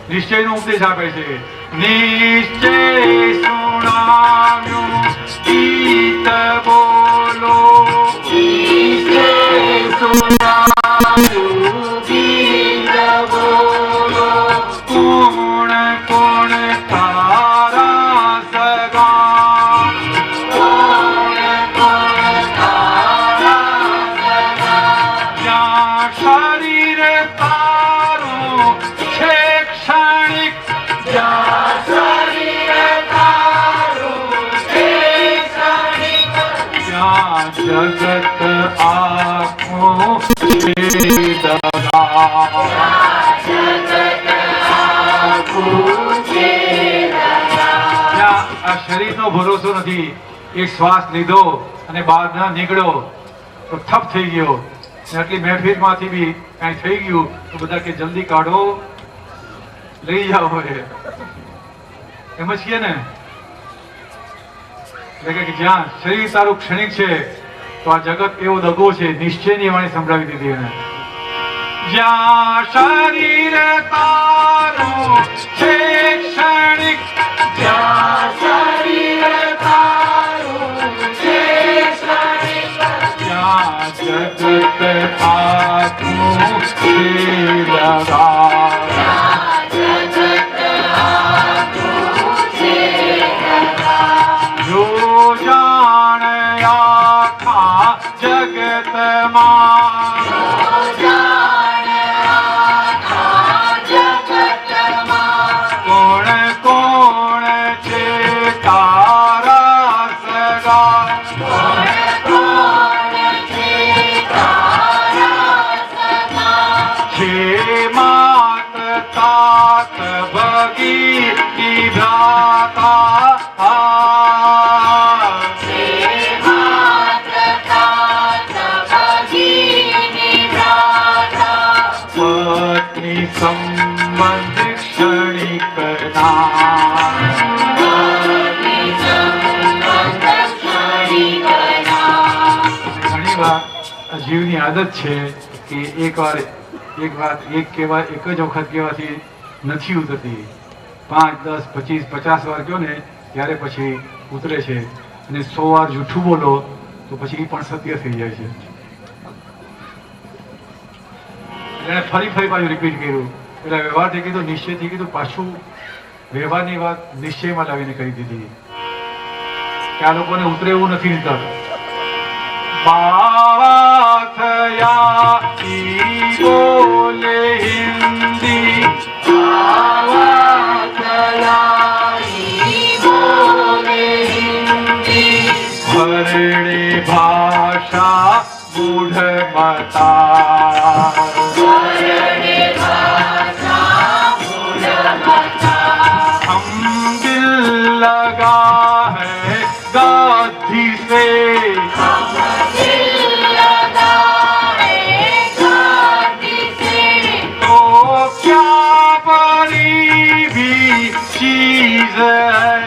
નિશ્ચયનો ઉપદેશ આપે છે. નિશ્ચય સુણાવ્યું ગીત બોલો નિશ્ચય સુણાવ્યું ગીત બોલો કોણ કોણ તારા સગા કોણ કોણ તારા સગા જ્યાં શરીર તારું છે ક્ષણિક જ્યાં શરીર તારું છે ક્ષણિક જ્યાં જગત આખું છે દગા આ શરીરનો ભરોસો નથી. એક શ્વાસ લીધો અને બહાર ના નીકળ્યો તો થપ થઈ ગયો. આટલી મહેફિલમાંથી બી કાંઈ થઈ ગયું તો બધા કે જલ્દી કાઢો લઈ જાઓ. એમ જ કહે ને, એટલે કે જ્યાં શરીર તારું ક્ષણિક છે તો આ જગત એવો દગો છે. નિશ્ચયની વાણી સંભળાવી દીધી એને. જ્યાં શરીર તારું છે ક્ષણિક જ્યાં શરીર તારું છે ક્ષણિક જ્યાં જગત આખું છે દગા જો જાણ આખા જગતમાં કોણ કોણ છે તારા સગા છે માત તાત ભગી ભ્રાતા પત્ની સંબંધ ક્ષણિક ઘણી વાર જીવની આદત છે કે એક વાત એક જ વખત કહેવાથી નથી ઉતરતી. 5, 10, 25, 50 વાર કહો ને ત્યારે પછી ઉતરે છે. અને 100 વાર જૂઠું બોલો તો પછી એ પણ સત્ય થઈ જાય છે. એણે ફરી પાછું રિપીટ કર્યું. એટલે વ્યવહારથી કીધું, નિશ્ચયથી કીધું, પાછું વ્યવહારની વાત નિશ્ચયમાં લાવીને કરી દીધી કે આ લોકોને ઉતરે એવું નથી નીકળ. બાવા થયા ઈ બોલે હિન્દી બાવા થયા ઈ બોલે હિન્દી ભરડે ભાષા મૂઢ મતા हम दिल लगा है गाधी से तो क्या बड़ी भी चीज है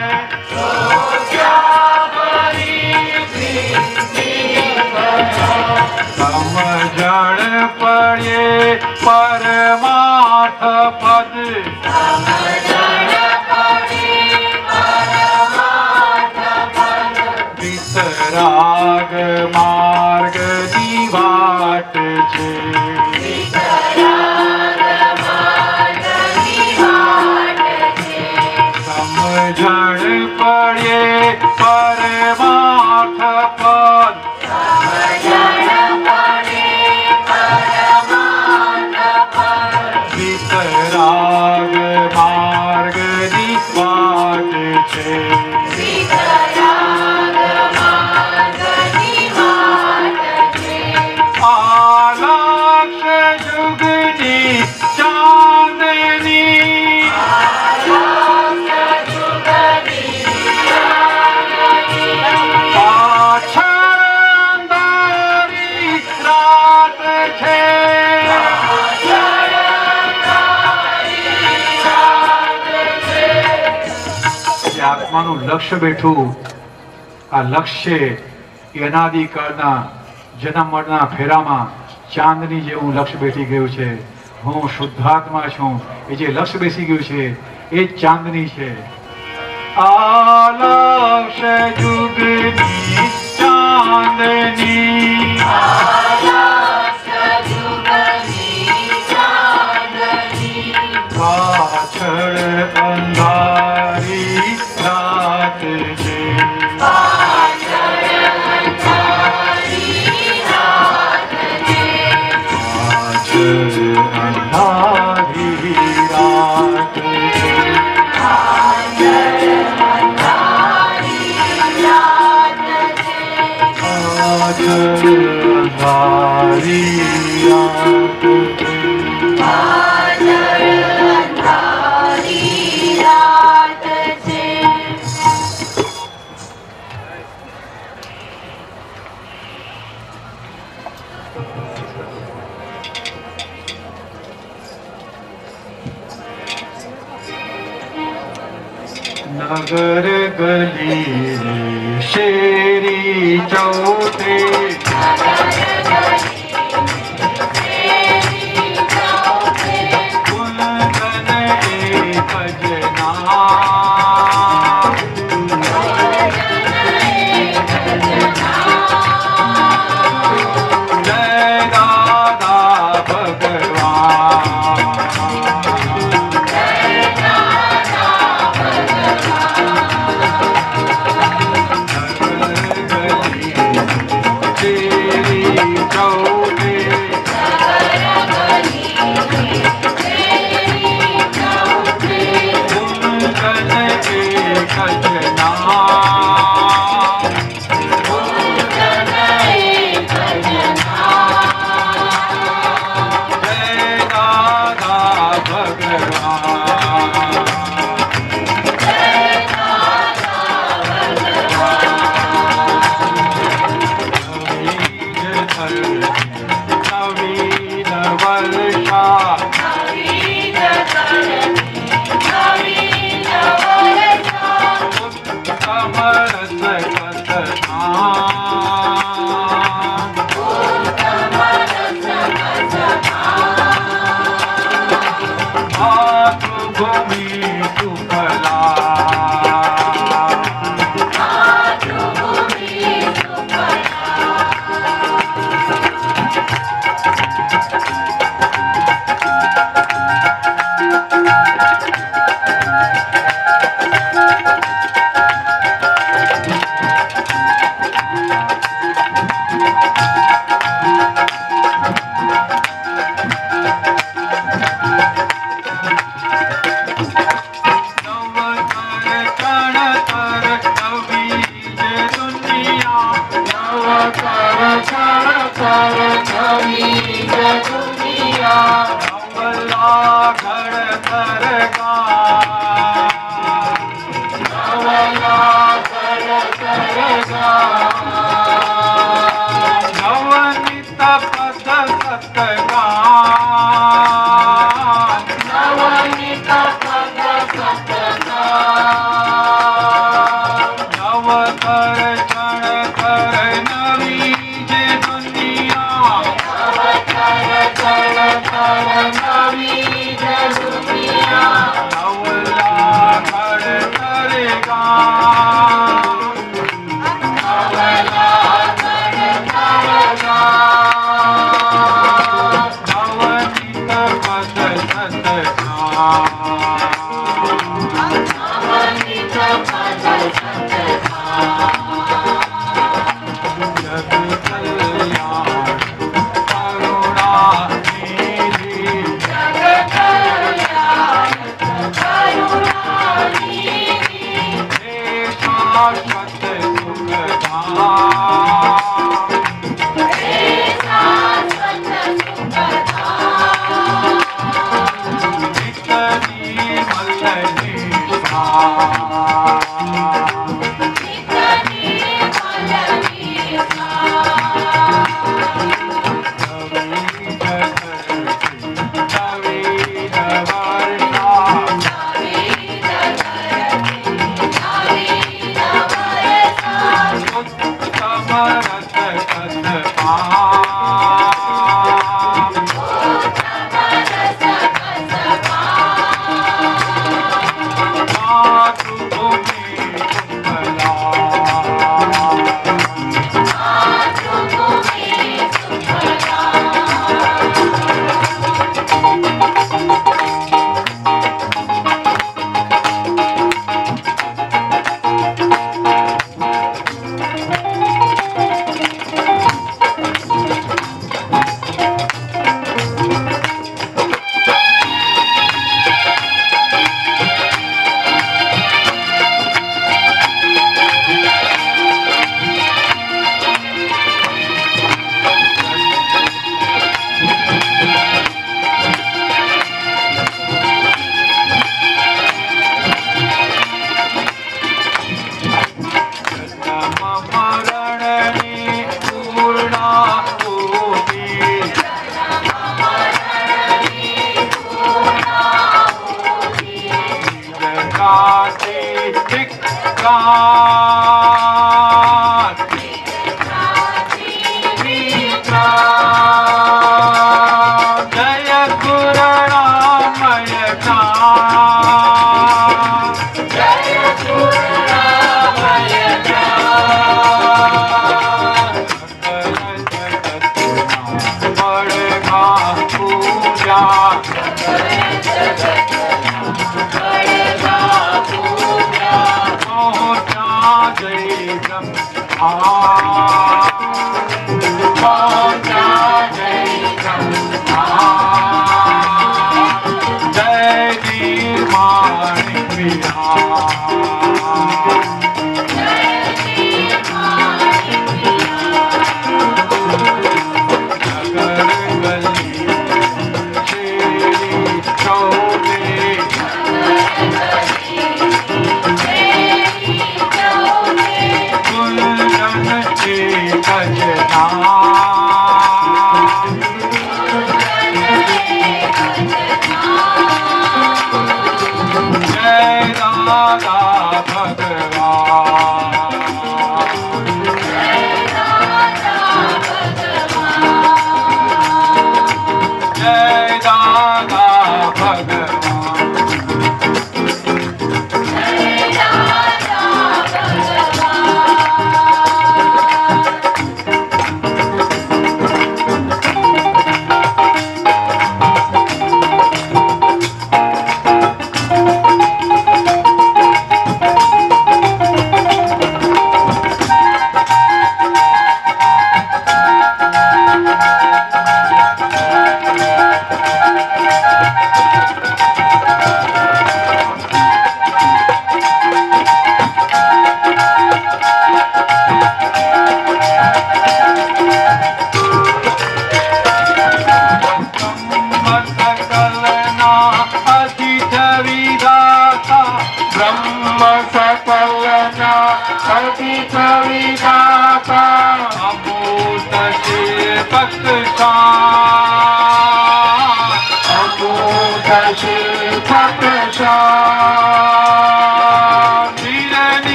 સમજણ પડે પરમાર્થ પદ વિતરાગ માર્ગની વાટ છે આલક્ષ જુગની ચાંદની પાછળ અંધારી રાત છે જે આત્માનું લક્ષ્ય બેઠું આ લક્ષ્ય એ અનાદિકાળના જન્મ મરણના ફેરામાં ચાંદની જેવું લક્ષ્ય બેઠી ગયું છે. હું શુદ્ધાત્મા છું એ જે લક્ષ્ય બેસી ગયું છે એ જ ચાંદની છે. આ લક્ષ્ય જુગની ચાંદની પાછળ અંધારી રાત છે અંધારી રાત નગર ગલી શેરી ચૌથે કુલગન એક જના જય દાદા ભગવાન go.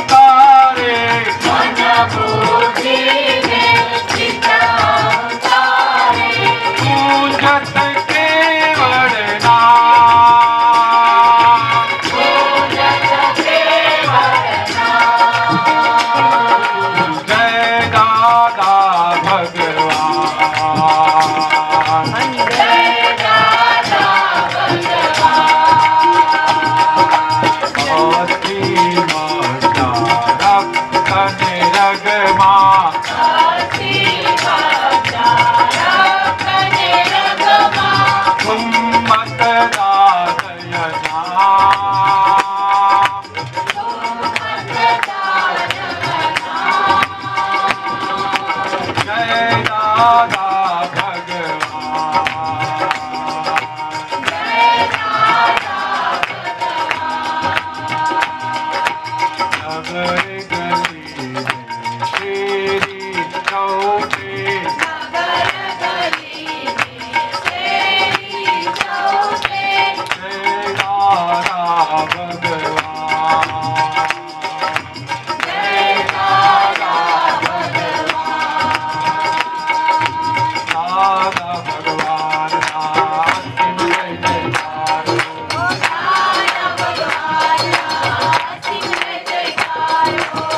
તારે પૂજત કેવળ નામ જય દાદા ભગવાન અતિ મજા રક્તને રગમાં ઉમ્મત દાદય નામ જય દાદા ભગવાન નગર ગલી શેરી ચૌટે જય દાદા ભગવાન દાદા ભગવાનના અસીમ જય જયકાર.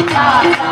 Jai